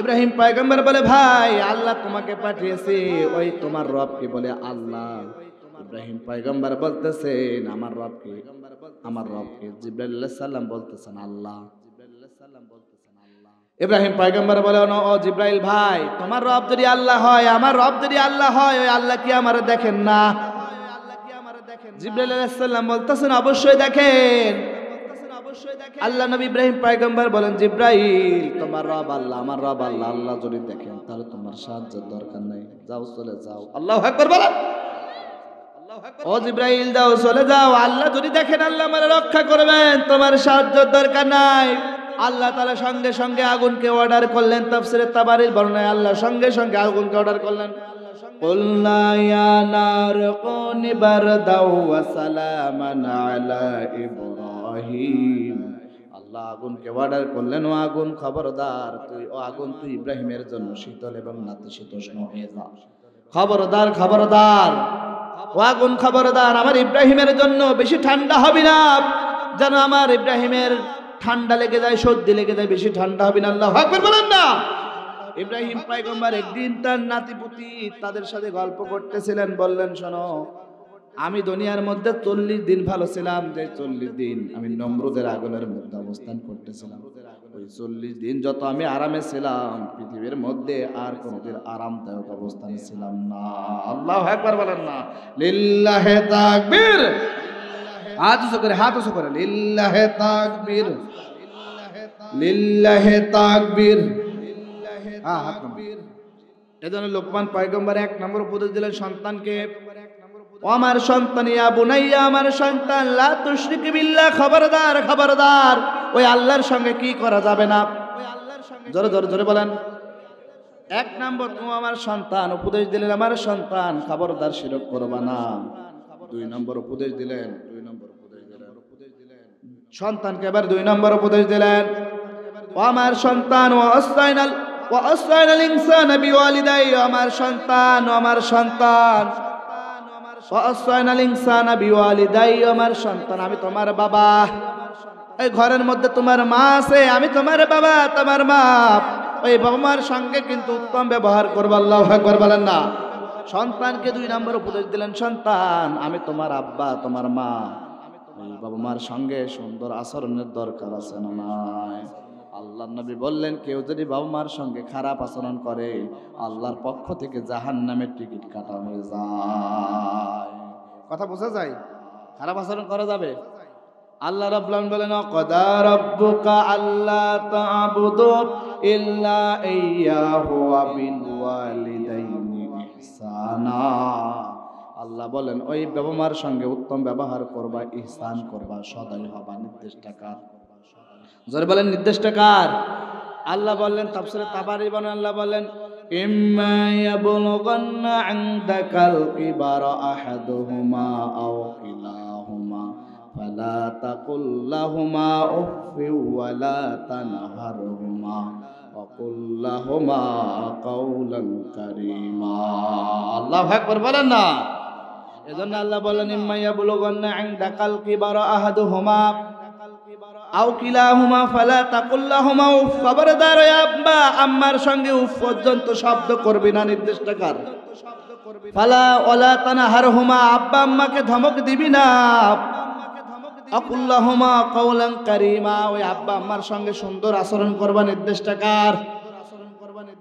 ইব্রাহিম পয়গম্বর বলে, ভাই আল্লাহ তোমাকে পাঠিয়েছে। ওই তোমার রব কে? বলে আল্লাহ। ইব্রাহিম পয়গম্বর বলতেছেন, আমার রব কে? আমার রব কে? জিবরাইল আলাইহিস সালাম বলতেছেন আল্লাহ। ইব্রাহিম পয়গম্বর বলে, ও জিবরাইল ভাই, তোমার রব যদি আল্লাহ হয়, আমার রব যদি আল্লাহ হয়, ওই আল্লাহ কি আমারে দেখেন না? জিবরাইল আলাইহিস সালাম বলতেছেন, অবশ্যই দেখেন। আল্লাহ নবী ইব্রাহিম পয়গম্বর বলেন, জিবরাইল তোমার রব আল্লাহ, আমার রব আল্লাহ, আল্লাহ যদি দেখেন তাহলে তোমার সাহায্যের দরকার নাই, যাও চলে যাও। আল্লাহু আকবার বলেন। ও জিবরাইল যাও, চলে যাও। আল্লাহ যদি দেখেন আল্লাহ আমারে রক্ষা করবেন, তোমার সাহায্যের দরকার নাই। আল্লাহ তাআলা সঙ্গে সঙ্গে আগুনকে অর্ডার করলেন। তাফসীরে তাবারির বর্ণনায় আল্লাহ সঙ্গে সঙ্গে আগুনকে অর্ডার করলেন। কুলনা ইয়া নার কুনি বারদাও ওয়া সালামান আলা ইব্রাহিম। আল্লাহ আগুনকে অর্ডার করলেন, ও আগুন খবরদার, তুই ও আগুন তুই ইব্রাহিমের জন্য শীতল এবং নাতিশীতোষ্ণ হয়ে যা। খবরদার, খবরদার, ও আগুন খবরদার, আমার ইব্রাহিমের জন্য বেশি ঠান্ডা হবে না, যেন আমার ইব্রাহিমের ঠান্ডা লেগে যায়, সর্দি লেগে যায়, বেশি ঠান্ডা হবে না। আল্লাহু আকবার বলেন না। ইব্রাহিম পয়গম্বর একদিন তার নাতিপুতি তাদের সাথে গল্প করতেছিলেন। বললেন, শোনো, আমি দুনিয়ার মধ্যে 40 দিন ভালো ছিলাম। যে 40 দিন আমি নমরুদের আগুনের মধ্যে অবস্থান করতেছিলাম, ওই 40 দিন যত আমি আরামে ছিলাম, পৃথিবীর মধ্যে আর কোনোদিন আরামদায়ক অবস্থানে ছিলাম না। আল্লাহু আকবার বলেন না। লিল্লাহি তাকবীর। হাত উঁচু করে লিল্লাহি তাকবীর, লিল্লাহি তাকবীর। এজন্য লোকমান পয়গম্বর 1 নম্বর উপদেশ দিলেন সন্তানকে, ও আমার সন্তান, ইয়া বুনাইয়া, আমার সন্তান, লা তুশরিক বিল্লাহ, খবরদার, খবরদার, ওই আল্লাহর সঙ্গে কি করা যাবে না। জোরে জোরে জোরে বলেন। 1 নম্বর তুমি আমার সন্তান, উপদেশ দিলেন আমার সন্তান, খবরদার শিরক করবা না। 2 নম্বর উপদেশ দিলেন, সন্তানকে এবার 2 নম্বর উপদেশ দিলেন, ও আমার সন্তান, ওয়াসাইনাল ইনসানা বিওয়ালিদাইহি, আমার সন্তান, ও আমার সন্তান, ওয়াসাইনাল ইনসানা বিওয়ালিদাইহি, আমার সন্তান, আমি তোমার বাবা। এই ঘরের মধ্যে তোমার মা আছে, আমি তোমার বাবা, তোমার মা। ওই বাবা মার সঙ্গে কিন্তু উত্তম ব্যবহার করবে। আল্লাহু আকবার বলেন না। সন্তানকে 2 নম্বর উপদেশ দিলেন, সন্তান, আমি তোমার আব্বা, তোমার মা, ওই বাবা মার সঙ্গে সুন্দর আচরণের দরকার আছে না নাই? আল্লাহর নবী বললেন, কেউ যদি বাবা মার সঙ্গে খারাপ আচরণ করে, আল্লাহর পক্ষ থেকে জাহান্নামের টিকিট কাটা হয়ে যায়। কথা বোঝা যায়? খারাপ আচরণ করা যাবে? আল্লাহ রাব্বুল আলামিন বলেন, ক্বাদা রাব্বুকা আল্লা তা'বুদু ইল্লা ইয়্যাহু ওয়া বিল ওয়ালিদাইনি ইহসানা। আল্লাহ বলেন, ওই বাবা মার সঙ্গে উত্তম ব্যবহার করবা, ইহসান করবা, সদয় হবা। নির্দেশটা কার? জোরে বলেন, নির্দেশটা কার? আল্লাহ বললেন, তাফসীরে তাবারি বলেন, আল্লাহ বলেন, ইম্মা ইয়াবলুগান্না ইনদাকাল কিবারা আহাদুহুমা আও কিলাহুমা ফালা তাকুল লাহুমা উফফিন ওয়ালা তানহারহুমা ওয়া কুল লাহুমা কাওলান কারীমা। আল্লাহু আকবার বলেন না। এজন্য আল্লাহ বলেন, ইম্মা ইয়াবলুগান্না ইনদাকাল কিবারা আহাদুহুমা আও কিলাহুমা ফালা তাকুল লাহুমা উফ, খবরদার, ওই আব্বা আম্মার সঙ্গে উফ পর্যন্ত শব্দ করবি না। নির্দেশটা কার? ফালা ওয়ালা তানহারহুমা, আব্বা আম্মাকে ধমক দিবি না। আকুল লাহুমা কাওলান কারীমা, ওই আব্বা আম্মার সঙ্গে সুন্দর আচরণ করবা। নির্দেশটা কার?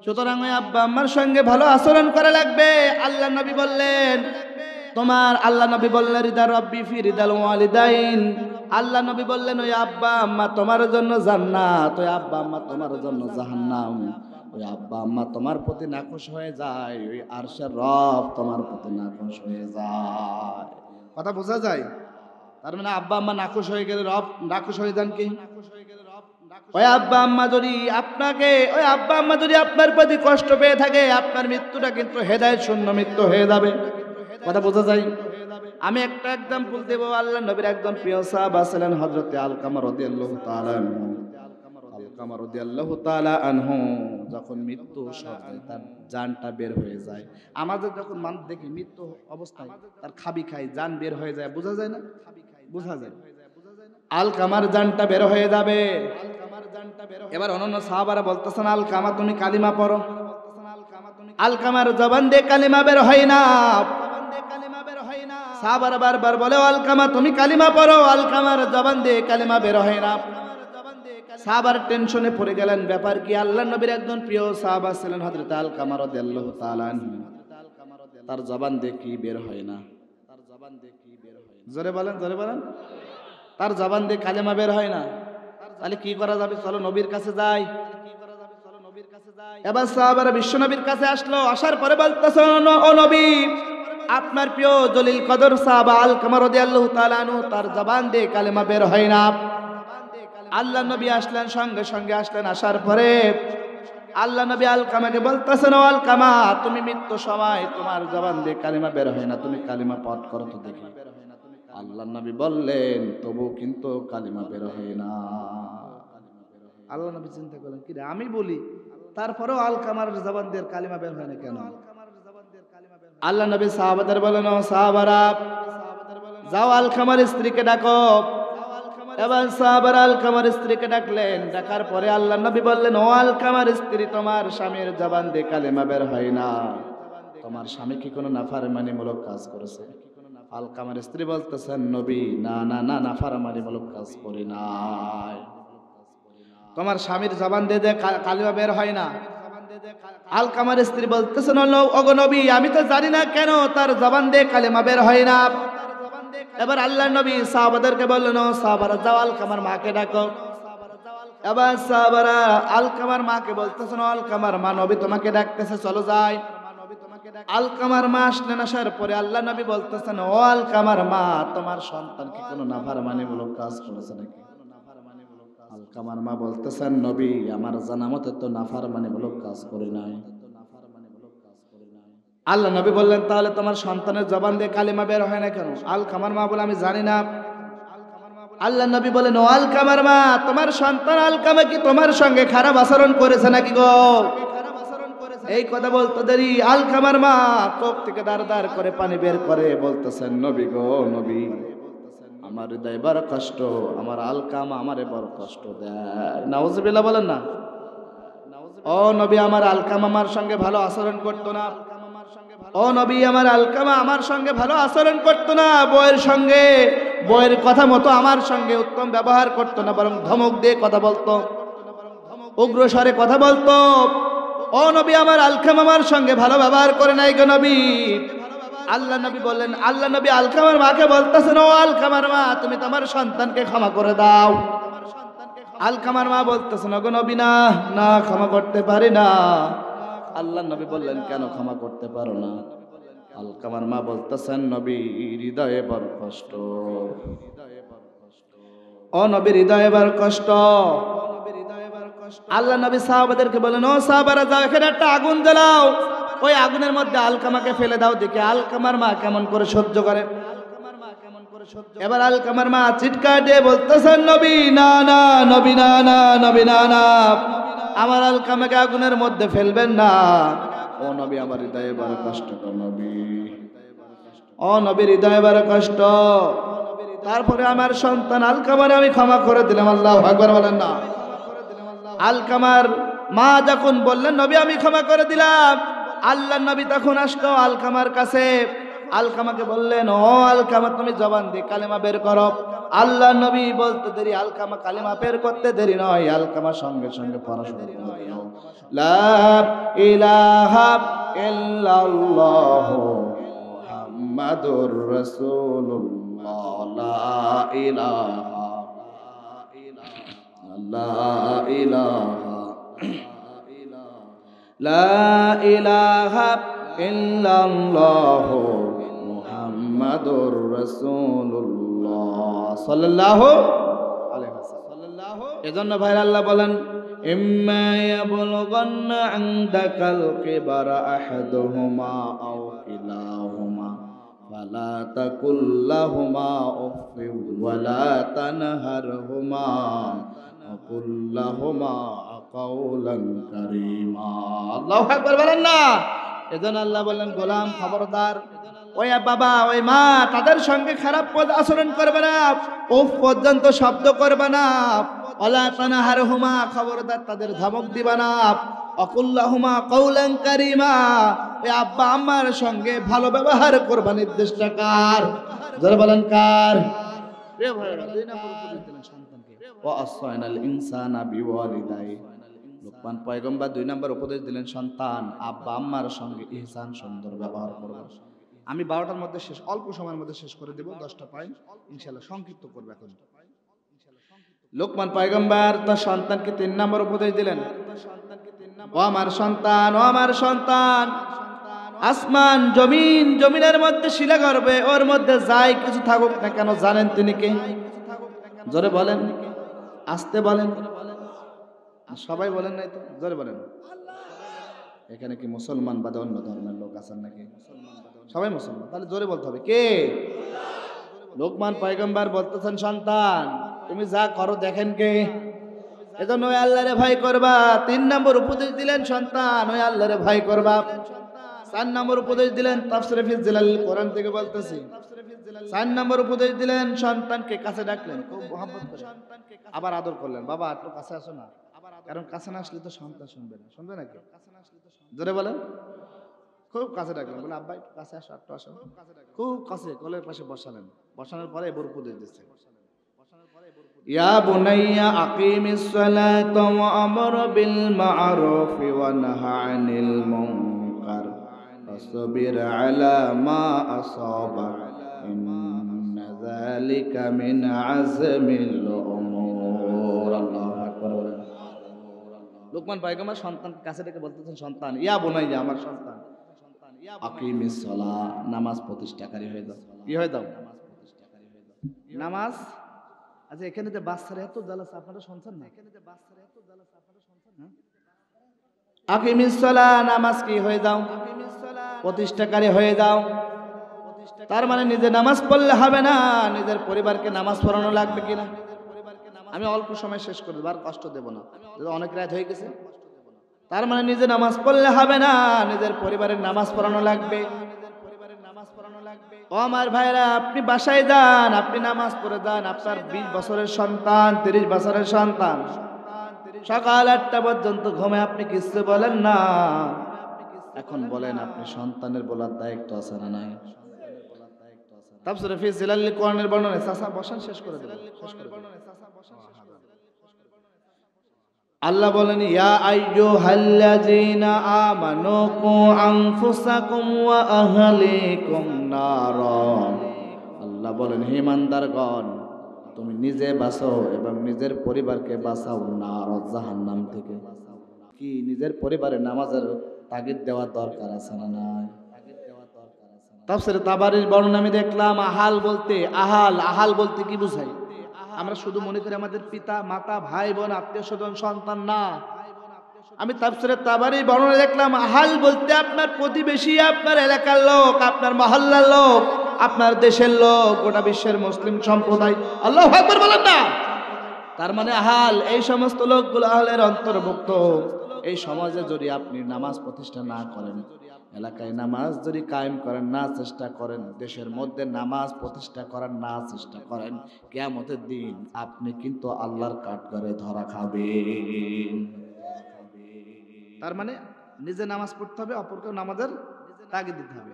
সুতরাং ওই আব্বা আম্মার সঙ্গে ভালো আচরণ করা লাগবে। আল্লাহ নবী বললেন, তোমার আল্লাহ নবী বললেন, রিদা রব্বি ফি রিদাল ওয়ালিদাইন। আল্লাহ নবী বললেন, ওই আব্বা আম্মা তোমার জন্য জান্নাত, ওই আব্বা আম্মা তোমার জন্য জাহান্নাম। ওই আব্বা আম্মা তোমার প্রতি নাখুশ হয়ে যায়, ওই আরশের রব তোমার প্রতি নাখুশ হয়ে যায়। কথা বোঝা যায়? তার মানে আব্বা আম্মা নাখুশ হয়ে গেলে রব নাখুশ হয়ে যান কি? ওই আব্বা আম্মা যদি আপনাকে, ওই আব্বা আম্মা যদি আপনার প্রতি কষ্ট পেয়ে থাকে, আপনার মৃত্যুটা কিন্তু হেদায়েত শূন্য মৃত্যু হয়ে যাবে। কথা বোঝা যায়? আমি একটা এক্সাম্পল দেব। আল্লাহ নবীর একজন প্রিয় সাহাবা ছিলেন হযরতে আলকামা রাদিয়াল্লাহু তাআলা আনহু। আলকামা রাদিয়াল্লাহু তাআলা আনহু যখন মৃত্যু সজ্জায় তার জানটা বের হয়ে যায়, আমাদের যখন মানুষ দেখি মৃত্যু অবস্থায় তার খাবি খাই জান বের হয়ে যায়, বোঝা যায় না? বোঝা যায়। আলকামার জানটা বের হয়ে যাবে। এবার অন্যান্য সাহাবারা বলতেছেন, আলকামা তুমি কালিমা পড়ো। আলকামার জবান দিয়ে কালিমা বের হয় না। সাহাবারা বারবার বলে, আলকামা তুমি কালিমা পড়ো। আলকামার জবান দিয়ে কালিমা বের হয় না। সাহাবার টেনশনে পড়ে গেলেন, ব্যাপার কি? আল্লাহর নবীর একজন প্রিয় সাহাবা ছিলেন হযরত আলকামা রাদিয়াল্লাহু তাআলা আনহু, তার জবান দিয়ে কি বের হয় না? জোরে বলেন, জোরে বলেন। তার জবান দিয়ে কালেমা বের হয় না, তাহলে কি করা যাবে? চলো নবীর কাছে যাই। এবার সাহাবারা বিশ্ব নবীর কাছে আসলো। আসার পরে বলতেছে, ও নবী, আপনার প্রিয় জলিল কদর সাহাবা আলকামা রাদিয়াল্লাহু তাআলা আনহু তার জবান দিয়ে কালেমা বের হয় না। আল্লাহ নবী আসলেন, সঙ্গে সঙ্গে আসলেন। আসার পরে আল্লাহ নবী আলকামাকে বলতেছেন, ও আলকামা, তুমি মৃত্যু সময় তোমার জবান দিয়ে কালিমা বের হয় না, তুমি কালিমা পাঠ করো তো দেখি। আল্লাহ নবী বললেন, তবু কিন্তু কালিমা বের হয় না। আল্লাহ নবী চিন্তা করলেন, কি রে আমি বলি, তারপরেও আলকামার জবান দিয়ে কালিমা বের হয় না কেন? আল্লাহ নবী সাহাবাদের বলেন, ও সাহাবারা, যাও আলকামার স্ত্রীকে ডাকো। এবার সাহাবারা আলকামার স্ত্রীকে ডাকলেন। ডাকার পরে আল্লাহ নবী বললেন, ও আলকামার স্ত্রী, তোমার স্বামীর জবান দিয়ে কালিমা বের হয় না, তোমার স্বামী কি কোনো নাফরমানিমূলক কাজ করেছে? আলকামার স্ত্রী বলতেছেন, নবী, না না না, নাফরমানিমূলক কাজ করি নাই। তোমার স্বামীর জবান দিয়ে কালিমা বের হয় না। আলকামার স্ত্রী বলতেছেন, ওগো নবী, আমি তো জানি না কেন তার জবান দিয়ে কালিমা বের হয় না। এবার আল্লাহ নবী সাহাবাদেরকে বললেন, ও সাহাবারা, যাও আলকামার মাকে ডাকো। এবার সাহাবারা আলকামার মাকে বলতেছেন, আলকামার মা, নবী তোমাকে ডাকতেছে, চলো যাই। আলকামার মা আসলেন। আসার পরে আল্লাহ নবী বলতেছেন, ও আলকামার মা, তোমার সন্তান কি কোনো নাফরমানিমূলক কাজ করেছে নাকি? আলকামার মা বলতেছেন, নবী, আমার জানা মতে তো নাফরমানিমূলক কাজ করি নাই। আল্লাহ নবী বললেন, তাহলে তোমার সন্তানের জবান দিয়ে কালিমা বের হয় না কেন? আলকামার মা বলে, আমি জানি না। আল্লাহ নবী বলেন, ও আলকামার মা, তোমার সন্তান আলকামা কি তোমার সঙ্গে খারাপ আচরণ করেছে নাকি গো? এই কথা বলতে দেরি আলকামার মা চোখ থেকে দাঁড় দাঁড় করে পানি বের করে বলতেছেন, নবী গো, নবী, আমার হৃদয় বড় কষ্ট, আমার আলকামা আমারে বড় কষ্ট দেয়। নাউজুবিল্লাহ বলেন না। ও নবী, আমার আলকামা আমার সঙ্গে ভালো আচরণ করতো না। ও নবী, আমার আলকামা আমার সঙ্গে ভালো আচরণ করতো না। বইয়ের কথা মতো আমার সঙ্গে উত্তম ব্যবহার করতো না, বরং ধমক দিয়ে কথা বলতো, উগ্র স্বরে কথা বলতো। ও নবী, আমার আলকামা আমার সঙ্গে ভালো ব্যবহার করে নাই গো নবী। আল্লাহ নবী বললেন, আল্লাহ নবী আলকামার মাকে বলতেছেন, ও আলকামার মা, তুমি তোমার সন্তানকে ক্ষমা করে দাও। আলকামার মা বলতেছেন, ওগো নবী, না না, ক্ষমা করতে পারি না। আল্লাহ নবী বললেন, কেন ক্ষমা করতে পারো না? আলকামার মা বলতেছেন, নবী, হৃদয়ে বড় কষ্ট। ও নবী, হৃদয়ে বড় কষ্ট। আল্লাহ নবী সাহাবাদেরকে বলেন, ও সাহাবারা, যাও এখানে একটা আগুন জ্বালাও, ওই আগুনের মধ্যে আলকামাকে ফেলে দাও, দেখি আলকামার মা কেমন করে সহ্য করে। এবার আলকামার মা চিৎকার দিয়ে বলতেছেন, নবী, না না, নবী, না না, নবী, না না, আমার আলকামাকে আগুনের মধ্যে ফেলবেন না। ও নবী, আমার হৃদয়ে বড় কষ্ট গো নবী। ও নবীর হৃদয়ে বড় কষ্ট। তারপরে আমার সন্তান আলকামারে আমি ক্ষমা করে দিলাম। আল্লাহু আকবার বলেন না। আলকামার মা যখন বললেন, নবী, আমি ক্ষমা করে দিলাম, আল্লাহ নবী তখন আসলো আলকামার কাছে। আলকামাকে বললেন, ও আলকামা, তুমি জবান দিয়ে কালেমা বের করো। আল্লাহ নবী বলতে দেরি আলকামা কালেমা বের করতে দেরি নয়, আলকামা সঙ্গে সঙ্গে পড়া শুরু করে দিল, লা ইলাহা ইল্লাল্লাহু মুহাম্মাদুর রাসূলুল্লাহ, লা ইলাহা, লা ইলাহা, লা ইলাহা ইল্লাল্লাহু মুহাম্মাদুর রাসূলুল্লাহ সাল্লাল্লাহু আলাইহি ওয়াসাল্লাম। এজন্য ভাই আল্লাহ বলেন, ইম্মা ইয়াবলুগান্না ইনদাকাল কিবারা আহাদুহুমা আও কিলাহুমা ফালা তাকুল লাহুমা উফফিন ওয়ালা তানহারহুমা ওয়াকুল্লাহুমা কাওলান কারীমা। আল্লাহু আকবার বলেন না। এজন্য আল্লাহ বললেন গোলাম খবরদার, ওই বাবা ওই মা তাদের সঙ্গে খারাপ আচরণ করবে না, উফ পর্যন্ত শব্দ করবে না। ওয়ালা তানহারহুমা, খবরদার তাদের ধমক দিবা না। ওয়াকুল্লাহুমা কাওলান কারীমা, এই আব্বা আম্মার সঙ্গে ভালো ব্যবহার করবা। নির্দেশটা কার? যারা বলেন কার? প্রিয় ভাইরা, দুই নম্বর উপদেশ দিলেন সন্তানকে, ওয়া আসাইনাল ইনসানা বিওয়ালিদাই। লোকমান পয়গম্বর দুই নম্বর উপদেশ দিলেন সন্তান আব্বা আম্মার সঙ্গে ইহসান, সুন্দর ব্যবহার করবে। আমি 12টার মধ্যে শেষ, অল্প সময়ের মধ্যে শেষ করে দেব, 10টা পয়েন্ট ইনশাআল্লাহ সংক্ষিপ্ত করব এখন। লোকমান পয়গম্বর তার সন্তানকে 3 নম্বর উপদেশ দিলেন, ও আমার সন্তান, ও আমার সন্তান, আসমান জমিন, জমিনের মধ্যে শিলা গর্ভে, ওর মধ্যে যাই কিছু থাকুক না কেন, জানেন তিনি কে? জোরে বলেন, আস্তে বলেন, সবাই বলেন নাই তো, জোরে বলেন। এখানে কি মুসলমান বাদে অন্য ধর্মের লোক আছেন নাকি? সবাই মুসলমান, তাহলে জোরে বলতে হবে কে? লোকমান পয়গম্বর বলতেছেন সন্তান তুমি যা করো দেখেন কে? এজন্য ওই আল্লাহরে ভয় করবা। 3 নম্বর উপদেশ দিলেন সন্তান ওই আল্লাহরে ভয় করবা। 4 নম্বর উপদেশ দিলেন, তাফসীরে ফি জিলাল কোরআন থেকে বলতেছি, 4 নম্বর উপদেশ দিলেন সন্তানকে কাছে ডাকলেন, খুব মহব্বত করে, আবার আদর করলেন, বাবা একটু কাছে আসো না, কারণ কাছে না আসলে তো সন্তান শুনবে না, শুনবে নাকি? জোরে বলেন। খুব কাছে ডাকলেন, বলে আব্বা একটু কাছে আসো, একটু আসো, খুব কাছে কোলের পাশে বসালেন। বসানোর পরে এবার উপদেশ দিচ্ছে, ইয়া বুনাইয়া আকিমিস সালাতা ওয়া আমর বিল মা'রুফ ওয়া নাহা আনিল মুনকার ওয়াসবির আলা মা আসাবাক ইন্না যালিকা মিন আযমিল উমুর। আল্লাহু আকবার। লোকমান পয়গম্বর সন্তানকে কাছে ডেকে বলতেছেন, সন্তান, ইয়া বুনাইয়া, আমার সন্তান, আকিমিস সালাহ, নামাজ প্রতিষ্ঠাকারী হয়ে দাও। কি হয়ে দাও? নামাজ। আচ্ছা, এখানে যে বাচ্চারা এত জালাস, আপনারা শুনছেন না? আকিমিস সালাহ, নামাজ কি হয়ে দাও? প্রতিষ্ঠাকারী হয়ে দাও। তার মানে নিজে নামাজ পড়লে হবে না, নিজের পরিবারকে নামাজ পড়ানো লাগবে কিনা? আমি অল্প সময় শেষ করে দেব, আর কষ্ট দেব না, অনেক রাত হয়ে গেছে। তার মানে নিজে নামাজ পড়লে হবে না, নিজের পরিবারের নামাজ পড়ানো লাগবে। ও আমার ভাইরা, আপনি বাসায় যান, আপনি নামাজ পড়ে যান, আপনার 20 বছরের সন্তান, 30 বছরের সন্তান সকাল 8টা পর্যন্ত ঘুমে, আপনি কিছু বলেন না। এখন বলেন, আপনি সন্তানের বলার দায়িত্ব আছে না নাই? তাফসীরে ফি জিলাল কোরআনের বর্ণনা, চাচা বসান, শেষ করে দেব, শেষ করে দেব। আল্লাহ বলেন, ইয়া আইয়ুহাল্লাযীনা আমানু কু আনফুসাকুম ওয়া আহলিকুম নারা। আল্লাহ বলেন, হে ইমানদারগণ, তুমি নিজে বাঁচো এবং নিজের পরিবারকে বাঁচাও নার, জাহান্নাম থেকে। কি নিজের পরিবারে নামাজের তাগিদ দেওয়া দরকার আছে না নাই? তাফসীরে তাবারীর বর্ণনা আমি দেখলাম, আহাল বলতে, আহাল বলতে কি বুঝায়? আমরা শুধু মনে করি আমাদের পিতা মাতা ভাই বোন আত্মীয় স্বজন সন্তান, না। আমি তাফসীরে তাবারীর বর্ণনা দেখলাম, আহাল বলতে আপনার প্রতিবেশী, আপনার এলাকার লোক, আপনার মহল্লার লোক, আপনার দেশের লোক, গোটা বিশ্বের মুসলিম সম্প্রদায়। আল্লাহু আকবার বলেন না। তার মানে আহাল এই সমস্ত লোকগুলো আহলের অন্তর্ভুক্ত। এই সমাজে যদি আপনি নামাজ প্রতিষ্ঠা না করেন, এলাকায় নামাজ যদি কায়েম করেন না চেষ্টা করেন, দেশের মধ্যে নামাজ প্রতিষ্ঠা করার না চেষ্টা করেন, কিয়ামতের দিন আপনি কিন্তু আল্লাহর কাঠগড়ায় ধরা খাবেন। তার মানে নিজে নামাজ পড়তে হবে, অপরকেও নামাজের তাগিদ দিতে হবে।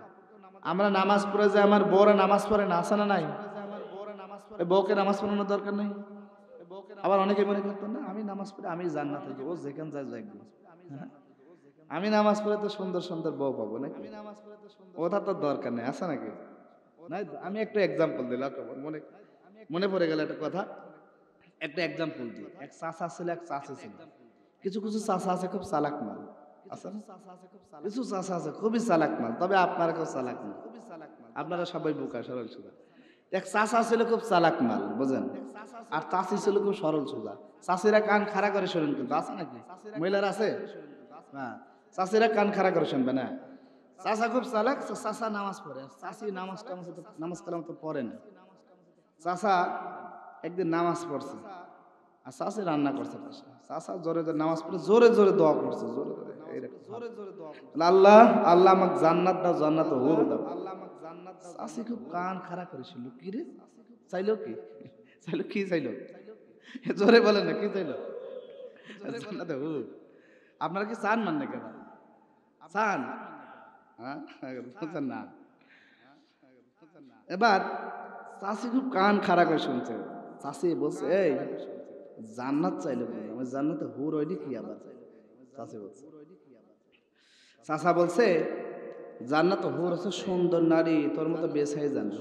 আমরা নামাজ পড়ে যে আমার বউরা নামাজ পড়ে না, আছে না নাই? বউকে নামাজ পড়ানোর দরকার নেই। আবার অনেকে মনে করতেন না, আমি নামাজ পড়ে আমি জান্নাতে যাবো, ও যেখানে যায় যাক, আমি নামাজ পড়ে তো সুন্দর সুন্দর বউ পাবো নাকি? ওটা তো দরকার নেই, আছে নাকি? নাই। আমি একটু এক্সাম্পল দিলাম, মনে পড়ে গেল একটা কথা, একটা এক্সাম্পল দিই। এক চাচা ছিল, এক চাচি ছিল। কিছু কিছু চাচা আছে খুব চালাক মাল, আছে না? কিছু চাচা আছে খুবই চালাক মাল, তবে আপনারা খুব চালাক মাল, আপনারা সবাই বোকা, সরল সোজা। এক চাচা ছিল খুব চালাক মাল, বুঝেন, আর চাচি ছিল খুব সরল সোজা। চাচিরা কান খাড়া করে শোনেন, কিন্তু আছে নাকি? মহিলার আছে? হ্যাঁ, চাচিরা কান খাড়া করে শুনবে না। চাচা খুব চালাক, চাচা নামাজ পড়ে, চাচি নামাজ কালাম তো পড়ে না। চাচা একদিন নামাজ পড়ছে, আর চাষি রান্না করছে পাশে, চাষা জোরে জোরে নামাজ পড়ে জোরে জোরে দোয়া করছে, জোরে জোরে এইরকম জোরে জোরে দোয়া করছে, আল্লাহ আল্লাহ আমাকে জান্নাত দাও, জান্নাত হুর দাও। আল্লাহ আমাকে জান্নাত দাও। চাষি খুব কান খাড়া করেছিল, কি রে চাইলো কি, চাইলো কি চাইলো, জোরে বলেন না কি চাইলো, জান্নাত হুর। আপনারা কি চান মানে কেন চান, হ্যাঁ বুঝছেন না। এবার চাষি খুব কান খাড়া করে শুনছে, চাষি বলছে এই জান্নাত চাইলে বলবে, আমার জান্নাতে হুর হয়নি কি আবার, চাষি বলছে। চাষা বলছে জান্নাত হুর হচ্ছে সুন্দর নারী, তোর মতো বেছাই জানা।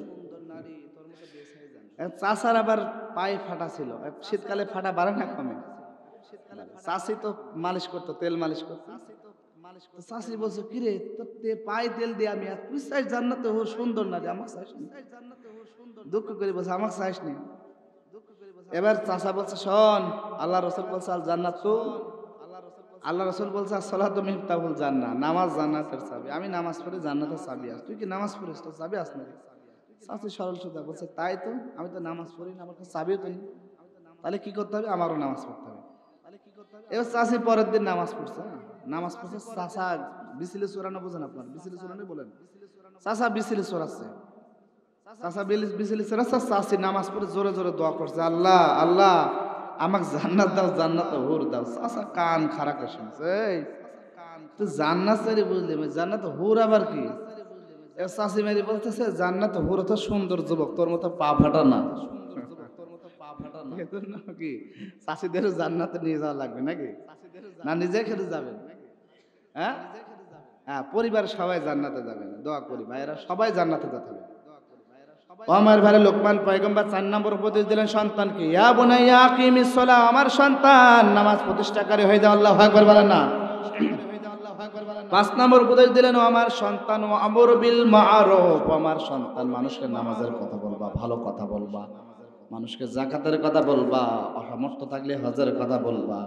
চাষার আবার পায়ে ফাটা ছিল, শীতকালে ফাটা বাড়ে না কমে, চাষি তো মালিশ করতো, তেল মালিশ করতো। চাষি বলছে কিরে তোর পায়ে তেল দিয়ে আমি, তুই চাইস জান্নাতে হুর সুন্দর নারী, আমার চাইস নি, দুঃখ করে বলছে আমাকে চাইস নি। এবার চাষা বলছে শোন, আল্লাহ রসুল বলছে আল জান্নাত তো, আল্লাহ রসুল বলছে আসসালাতু মিফতাহুল জান্নাহ, নামাজ জান্নাতের চাবি, আমি নামাজ পড়ে জান্নাতের চাবি আস, তুই কি নামাজ পড়িস তোর চাবি আস নাকি? চাষি সরল সোজা বলছে তাই তো, আমি তো নামাজ পড়ি না, আমার কাছে চাবিও তো নেই, তাহলে কি করতে হবে, আমারও নামাজ পড়তে হবে। এবার চাষি পরের দিন নামাজ পড়ছে, নামাজ পড়ছে, চাষা বিসিলে চোরানো বোঝেন আপনার, বিসিলে চোরানো বলেন, চাষা বিসিলে চোরাচ্ছে, চাষা বিসিলে চোরাচ্ছে, চাষি নামাজ পড়ে জোরে জোরে দোয়া করছে, আল্লাহ আল্লাহ আমাকে জান্নাত দাও, জান্নাত হুর দাও। চাষা কান খাড়া করে শুনছে, এই তুই জান্নাত চাইলে বুঝলি, জান্নাত হুর আবার কি? চাষি মেরি বলতেছে জান্নাত হুর তো সুন্দর যুবক, তোর মতো পা ফাটা না, কি চাষিদের জান্নাতে নিয়ে যাওয়া লাগবে নাকি, না নিজে খেতে যাবেন? হ্যাঁ হ্যাঁ, পরিবার সবাই জান্নাতে যাবেন, দোয়া করি ভাইয়েরা সবাই জান্নাতে যেতে হবে। ও আমার ভাই লোকমান পয়গম্বর 4 নম্বর উপদেশ দিলেন সন্তানকে, ইয়া বুনাইয়া আকিমিস সালাহ, আমার সন্তান নামাজ প্রতিষ্ঠাকারী হয়ে যাও, আল্লাহু আকবার বলেন না। 5 নম্বর উপদেশ দিলেন, ও আমার সন্তান ও আমর বিল মারুফ, আমার সন্তান মানুষকে নামাজের কথা বলবা, ভালো কথা বলবা, মানুষকে যাকাতের কথা বলবা, অসামর্থ্য থাকলে হজের কথা বলবা,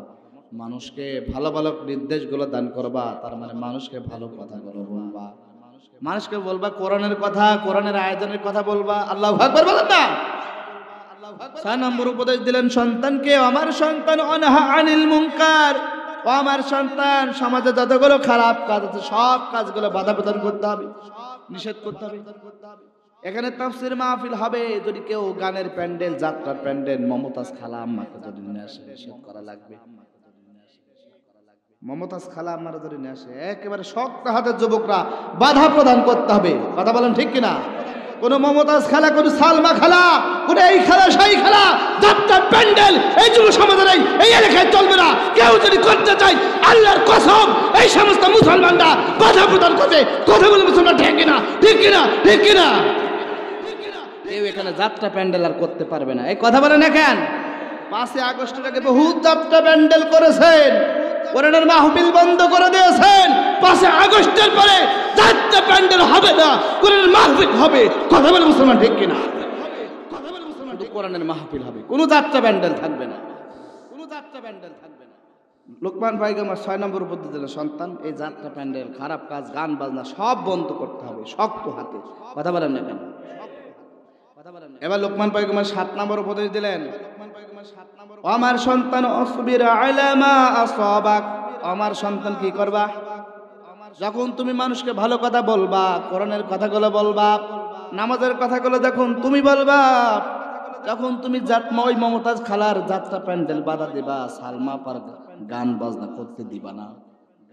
মানুষকে ভালো ভালো নির্দেশগুলো দান করবা, তার মানে মানুষকে ভালো কথাগুলো বলবা, মানুষকে বলবা কোরআনের কথা, কোরআনের আয়োজনের কথা বলবা, আল্লাহু আকবার বলেন না। 6 নম্বর উপদেশ দিলেন সন্তানকে, আমার সন্তান অনহা আনিল মুনকার, ও আমার সন্তান সমাজে যতগুলো খারাপ কাজ আছে সব কাজগুলো বাধা প্রদান করতে হবে, নিষেধ করতে হবে। এখানে তাফসীর মাহফিল হবে, যদি কেউ গানের প্যান্ডেল, যাত্রার প্যান্ডেল, মমতাজ খালা আম্মাকে যদি নিয়ে আসে নিষেধ করা লাগবে, মমতাজ খালা আম্মারা যদি নিয়ে আসে একেবারে শক্ত হাতের যুবকরা বাধা প্রদান করতে হবে, কথা বলেন ঠিক কিনা? কোন মমতাজ খালা, কোন সালমা খালা, কোন এই খালা সেই খালা, যাত্রার প্যান্ডেল এই যুব সমাজের এই এলাকায় চলবে না। কেউ যদি করতে চায় আল্লাহর কসম এই সমস্ত মুসলমানরা বাধা প্রদান করবে, কথা বলে মুসলমান ঠিক কিনা, ঠিক কিনা, ঠিক কিনা? কেউ এখানে যাত্রা প্যান্ডেল আর করতে পারবে না, এই কথা বলেন না কেন? 5 আগস্টের আগে বহুত যাত্রা প্যান্ডেল করেছেন, কোরআনের মাহফিল বন্ধ করে দিয়েছেন। 5 আগস্টের পরে যাত্রা প্যান্ডেল হবে না, কোরআনের মাহফিল হবে, কথা বলে মুসলমান ঠিক কিনা? কথা বলে মুসলমান, শুধু কোরআনের মাহফিল হবে, কোনো যাত্রা প্যান্ডেল থাকবে না, কোনো যাত্রা প্যান্ডেল থাকবে না। লোকমান পয়গম্বর 6 নম্বর উপদেশ দিলেন সন্তান এই যাত্রা প্যান্ডেল, খারাপ কাজ, গান বাজনা সব বন্ধ করতে হবে শক্ত হাতে, কথা বলেন না কেন? এবার লোকমান পয়গম্বর 7 নম্বর উপদেশ দিলেন, আমার সন্তান অসবির আলা মা আসাবাক, আমার সন্তান কি করবা, যখন তুমি মানুষকে ভালো কথা বলবা, কোরআনের কথাগুলো বলবা, নামাজের কথাগুলো যখন তুমি বলবা, যখন তুমি ওই মমতাজ খালার যাত্রা প্যান্ডেল বাধা দিবা, সালমা পার গান বাজনা করতে দিবা না,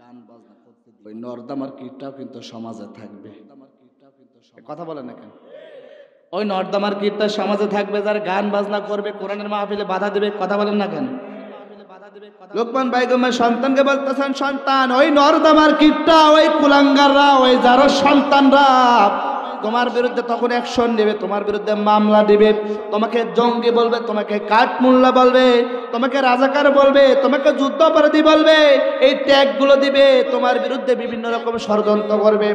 গান বাজনা করতে ওই নর্দমার কীটটাও কিন্তু সমাজে থাকবে, কথা বলেন না কেন? ওই নর্দমার কীটটা সমাজে থাকবে, যারা গান বাজনা করবে, কোরআনের মাহফিলে বাধা দেবে, কথা বলেন না কেন? লোকমান পয়গম্বর সন্তানকে বলতেছেন, সন্তান ওই নর্দমার কীটটা, ওই কুলাঙ্গাররা, ওই যারা সন্তানরা তোমার বিরুদ্ধে তখন অ্যাকশন নেবে, তোমার বিরুদ্ধে মামলা দিবে, তোমাকে জঙ্গি বলবে, তোমাকে কাঠমুল্লা বলবে, তোমাকে রাজাকার বলবে, তোমাকে যুদ্ধাপরাধী বলবে, এই ট্যাগগুলো দিবে, তোমার বিরুদ্ধে বিভিন্ন রকম ষড়যন্ত্র করবে।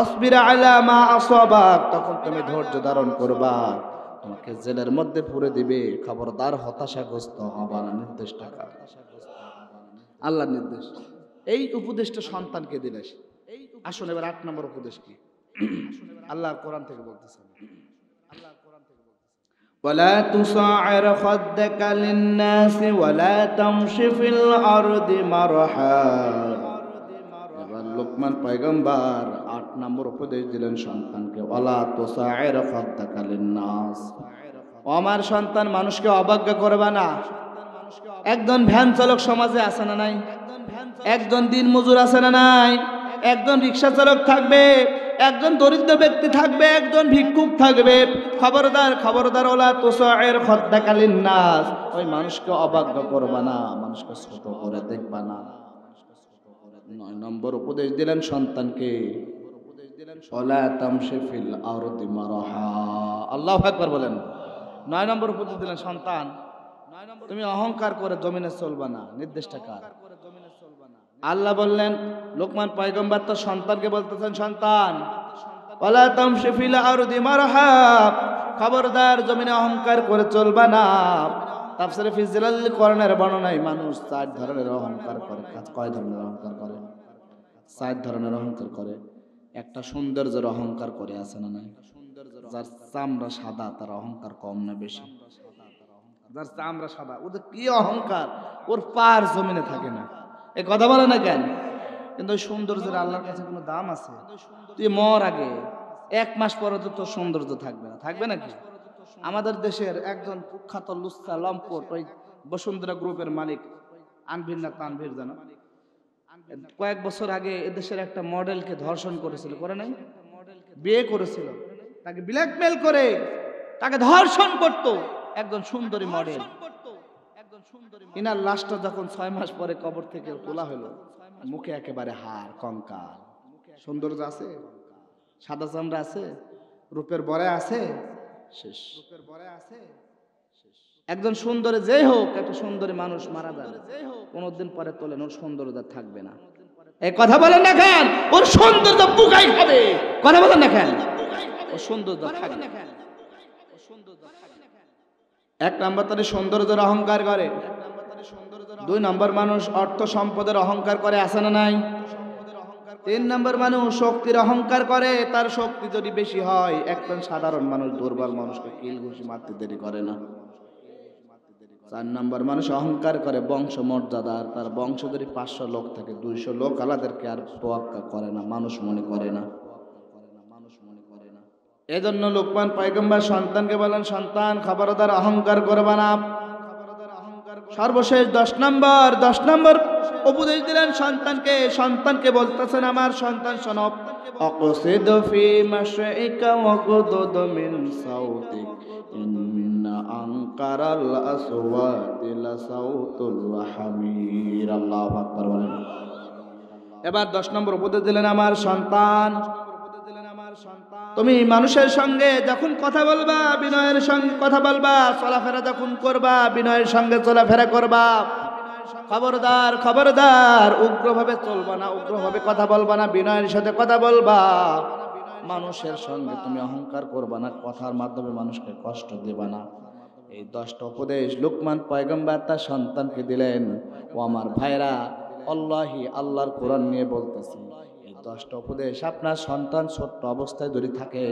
অসবির আলা মা আসাবাক, তখন তুমি ধৈর্য ধারণ করবা, তোমাকে জেলের মধ্যে পুরে দিবে, খবরদার হতাশাগ্রস্ত হবা না, নির্দেশ টাকা আল্লাহর নির্দেশ। এই উপদেশটা সন্তানকে দিলে। আসুন এবার 8 নম্বর উপদেশ কি, আল্লাহ কোরআন থেকে বলতেছেন, ولا تصعر خدك للناس ولا تمش في الأرض مرحا। এবার লোকমান পয়গম্বর ৮ নম্বর উপদেশ দিলেন সন্তানকে, ওয়ালা তুসাইর খাদ্দাকা লিন্নাস, ও আমার সন্তান মানুষকে অবজ্ঞা করবা না। একজন ভ্যান চালক সমাজে আছে না নাই? একজন দিন মজুর আছে না নাই? একজন রিক্সা চালক থাকবে, একজন দরিদ্র ব্যক্তি থাকবে, একজন ভিক্ষুক থাকবে। খবরদার খবরদার, ওলা তুসাইর খাদ্দাকা লিন্নাস, ওই মানুষকে অবজ্ঞা করবা না, মানুষকে ছোট করে দেখবা না। ৯ নম্বর উপদেশ দিলেন সন্তানকে, ওয়ালা তামশি ফিল আরদি মারহা। আল্লাহু আকবার বলেন। ৯ নম্বর উপদেশ দিলেন সন্তান, তুমি অহংকার করে জমিনে চলবা না। নির্দেশটা কার? আল্লাহ বললেন, লোকমান পয়গম্বর তো সন্তানকে বলতেছেন, সন্তান ওয়ালা তামশি ফিল আরদি মারহা, খবরদার জমিনে অহংকার করে চলবা না। তাফসীরে ফি জিলাল কোরআনের বর্ণনায় মানুষ ৪ ধরনের অহংকার করে। কয় ধরনের অহংকার করে? ৪ ধরনের অহংকার করে। একটা সৌন্দর্যের অহংকার করে, আছে না নাই? যার চামড়া সাদা তার অহংকার কম না বেশি? যার চামড়া সাদা ওদের কি অহংকার, ওর পার জমিনে থাকে না। এই কথা বলে না কেন? কিন্তু ওই সৌন্দর্যের আল্লাহর কাছে কোনো দাম আছে? তুই মর আগে ১ মাস পরে তো তোর সৌন্দর্য থাকবে না, থাকবে নাকি? আমাদের দেশের একজন কুখ্যাত লুচ্চা লম্পট, ওই বসুন্ধরা গ্রুপের মালিক আনভির না তানভীর জানো, কয়েক বছর আগে এদেশের একটা মডেলকে ধর্ষণ করেছিল, করে নাই? বিয়ে করেছিল, তাকে ব্ল্যাকমেল করে তাকে ধর্ষণ করত একজন সুন্দরী মডেল। ইনার লাশটা যখন ৬ মাস পরে কবর থেকে তোলা হলো, মুখে একেবারে হাড় কঙ্কাল। সৌন্দর্য আছে? সাদা চামড়া আছে? রূপের বরে আছে? শেষ। একজন সুন্দরী যেই হোক, একটা সুন্দরী মানুষ মারা যাবে, ১৫ দিন পরে তোলেন, ওর সৌন্দর্য থাকবে না। এই কথা বলেন না কেন? ওর সৌন্দর্য বুকাই খাবে। কথা বলেন না কেন? ওর সৌন্দর্য থাকবে না। ১ নম্বর তার সৌন্দর্যের অহংকার করে। ২ নম্বর মানুষ অর্থ সম্পদের অহংকার করে, আছে না নাই? ৩ নম্বর মানুষ শক্তির অহংকার করে, তার শক্তি যদি বেশি হয়, একজন সাধারণ মানুষ দুর্বল মানুষকে কিল ঘুষি মারতে দেরি করে না। ৪ নম্বর মানুষ অহংকার করে বংশ মর্যাদার, তার বংশ যদি ৫০০ লোক থাকে, ২০০ লোক আলাদেরকে আর তোয়াক্কা করে না, মানুষ মনে করে না। এজন্য লোকমান পয়গম্বর সন্তানকে বলেন, সন্তান খবরদার অহংকার করবা না। সর্বশেষ ১০ নম্বর উপদেশ দিলেন সন্তানকে। সন্তানকে বলতেছেন, আমার সন্তান শোনো, অকসিদ ফি মাশাইকা ওয়াগদুদ মিন সাউতিক ইন্না আনকারাল আসওয়াতি লাসাউতুল হামির। আল্লাহু আকবার বলেন। এবার ১০ নম্বর উপদেশ দিলেন, আমার সন্তান তুমি মানুষের সঙ্গে যখন কথা বলবা, বিনয়ের সঙ্গে কথা বলবা, চলাফেরা যখন করবা, বিনয়ের সঙ্গে চলাফেরা করবা। খবরদার খবরদার, উগ্রভাবে চলবা না, উগ্রভাবে কথা বলবা না, বিনয়ের সাথে কথা বলবা। মানুষের সঙ্গে তুমি অহংকার করবা না, কথার মাধ্যমে মানুষকে কষ্ট দেবা না। এই 10টা উপদেশ লোকমান পয়গম্বর তার সন্তানকে দিলেন। ও আমার ভাইরা, আল্লাহি আল্লাহর কোরআন নিয়ে বলতেছি, 10টা উপদেশ আপনার সন্তান ছোট্ট অবস্থায় যদি থাকে,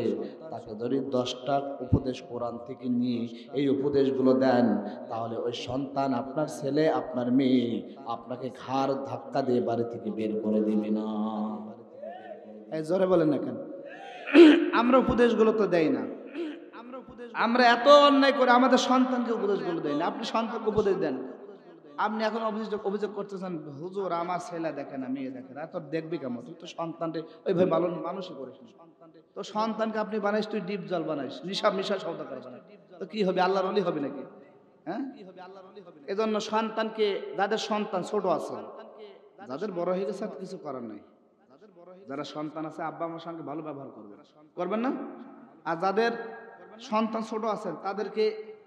তাকে যদি 10টা উপদেশ কোরআন থেকে নিয়ে এই উপদেশগুলো দেন, তাহলে ওই সন্তান, আপনার ছেলে আপনার মেয়ে, আপনাকে ঘাড় ধাক্কা দিয়ে বাড়ি থেকে বের করে দিবে না। এই জোরে বলেন না কেন? আমরা উপদেশগুলো তো দেই না। আমরা এত অন্যায় করে আমাদের সন্তানকে উপদেশগুলো দেই না। আপনি সন্তানকে উপদেশ দেন, আপনি এখন অভিযোগ করতেছেন, হুজুর আমার ছেলে দেখে না, মেয়ে দেখে না। তোর দেখবি কেমন? তুই তো সন্তানকে ওইভাবে মানুষই করিস না। তো সন্তানকে আপনি বানাইস, তুই ডিপ জল বানাইস, মিশা শব্দ করে বানাইস, তো কি হবে? আল্লাহর ওলি হবে নাকি? হ্যাঁ, এজন্য সন্তানকে, যাদের সন্তান ছোট আছে, যাদের বড় হয়ে গেছে কিছু করার নাই, যারা সন্তান আছে আব্বা আমার সঙ্গে ভালো ব্যবহার করবেন না। আর যাদের সন্তান ছোট আছেন, তাদেরকে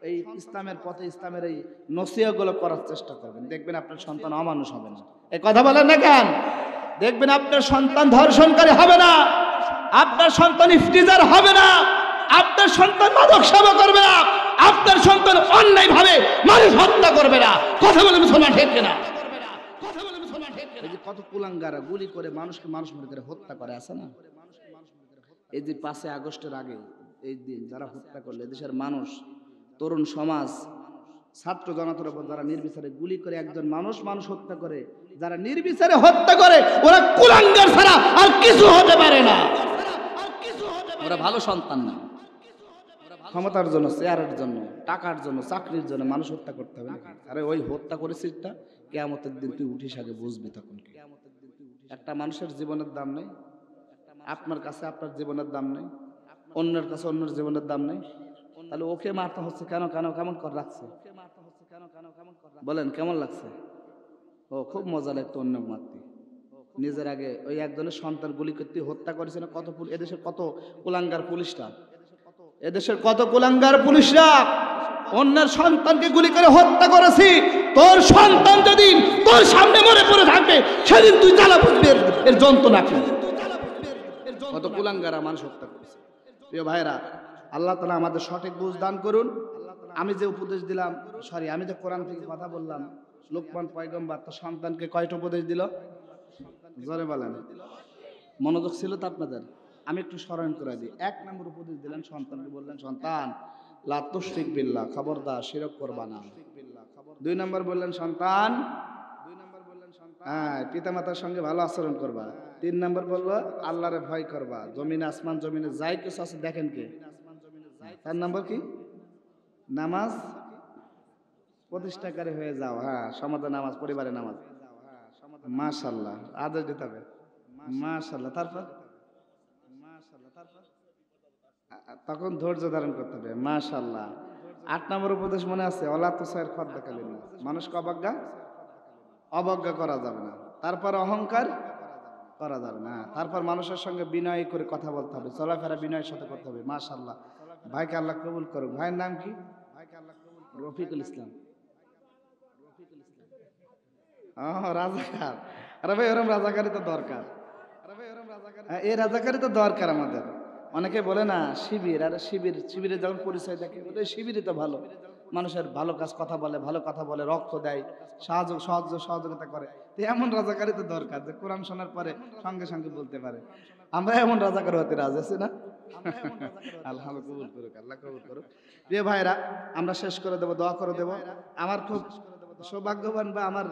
এই ইসলামের পথে, ইসলামের এই নসিহতগুলো করার চেষ্টা করবেন। দেখবেন আপনার সন্তান অমানুষ হবে না। এই কথা বলেন না কেন? দেখবেন আপনার সন্তান ধর্ষণকারী হবে না, আপনার সন্তান ইফতিজার হবে না, আপনার সন্তান মাদক সেবা করবে না, আপনার সন্তান অন্যায়ভাবে মানুষ হত্যা করবে না। কথা বলে মুসলমান ঠিক কিনা? এই যে কত কুলাঙ্গারা গুলি করে মানুষকে মানুষ মনে করে হত্যা করে, আছে না? এই যে 5 আগস্টের আগে এই দিন যারা হত্যা করলে, দেশের মানুষ তরুণ সমাজ, ছাত্র জনতার উপর যারা নির্বিচারে গুলি করে একজন মানুষ হত্যা করে, যারা নির্বিচারে হত্যা করে, ওরা কুলাঙ্গার ছাড়া আর কিছু হতে পারে না। ওরা ভালো সন্তান না। ক্ষমতার জন্য, চেয়ারের জন্য, টাকার জন্য, চাকরির জন্য মানুষ হত্যা করতে হবে নাকি? আরে ওই হত্যা করেছিসটা কিয়ামতের দিন তুই উঠিস, আগে বুঝবি তখন কি। একটা মানুষের জীবনের দাম নেই, আপনার কাছে আপনার জীবনের দাম নেই, অন্যের কাছে অন্যের জীবনের দাম নেই। তাহলে ওকে মারতে হচ্ছে কেন? কেমন করে রাখছে বলেন, কেমন লাগছে? ও খুব মজা লাগতো অন্য মারতে। নিজের আগে ওই একজনের সন্তান গুলি করতে হত্যা করেছে না কত? এদেশের কত কুলাঙ্গার পুলিশরা, এদেশের কত কুলাঙ্গার পুলিশরা অন্যের সন্তানকে গুলি করে হত্যা করেছি। তোর সন্তান যদি তোর সামনে মরে পড়ে থাকবে, সেদিন তুই জ্বালা বুঝবি এর যন্ত্রণা কি। কত কুলাঙ্গারা মানুষ হত্যা করেছে। প্রিয় ভাইরা, আল্লাহ তাআলা আমাদের সঠিক বুঝ দান করুন। আমি যে উপদেশ দিলাম, আমি যে কোরআন থেকে কথা বললাম, লোকমান পয়গম্বর তার সন্তানকে কয়টা উপদেশ দিল? জোরে বলেন, মনোযোগ ছিল তো আপনাদের? আমি একটু স্মরণ করে দিই। 1 নম্বর উপদেশ দিলেন সন্তানকে, বললেন সন্তান লা তুশরিক বিল্লাহ, খবরদার শিরক করবা না। 2 নম্বর বললেন সন্তান পিতামাতার সঙ্গে ভালো আচরণ করবা। 3 নম্বর বললো আল্লাহরে ভয় করবা, জমিনে আসমান জমিনে যাই কিছু আছে দেখেন কে। 4 নম্বর কি? নামাজ প্রতিষ্ঠাকারী হয়ে যাও। সমাজে নামাজ, পরিবারে নামাজ। মাশাআল্লাহ, আদেশ দিতে হবে। মাশাআল্লাহ। তারপর তখন ধৈর্য ধারণ করতে হবে। মাশাআল্লাহ। 8 নম্বর উপদেশ মনে আছে? ওয়ালা তুসাইর খাদ্দাকালিন নাস, মানুষকে অবজ্ঞা করা যাবে না। তারপর অহংকার করা যাবে না। তারপর মানুষের সঙ্গে বিনয় করে কথা বলতে হবে, চলাফেরা বিনয়ের সাথে করতে হবে। মাশাআল্লাহ। ভাইকে আল্লাহ কবুল করুক। ভাইয়ের নাম কি? রফিকুল ইসলাম। রাজাকার। আরে ভাই, ওরম রাজাকারই তো দরকার। এই রাজাকারই তো দরকার আমাদের। অনেকে বলে না শিবির, আরে শিবিরে যখন পরিচয় থাকে বলে শিবিরই তো ভালো, মানুষের ভালো কাজ কথা বলে, রক্ত দেয়, সহযোগিতা করে। তো এমন রাজাকারই তো দরকার যে কোরআন শোনার পরে সঙ্গে সঙ্গে বলতে পারে। আমরা এমন রাজাকার হতে রাজি আছি না? আল্লাহ কবুল করুক, আল্লাহ কবুল করুক। প্রিয় ভাইরা, আমরা শেষ করে দেবো, দোয়া করে দেবো। আমার খুব সৌভাগ্যবান, বা আমার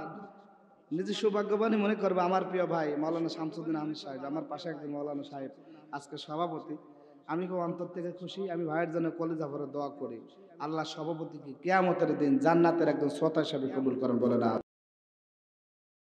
নিজে সৌভাগ্যবানই মনে করবে, আমার প্রিয় ভাই মাওলানা শামসুদ্দিন আহমেদ সাহেব, আমার পাশে একজন মাওলানা সাহেব আজকে সভাপতি। আমি খুব অন্তর থেকে খুশি। আমি ভাইয়ের জন্য কলিজা ভরে দোয়া করি, আল্লাহ সভাপতিকে কিয়ামতের দিন জান্নাতের একজন শ্রোতা হিসেবে কবুল করেন, বলে না।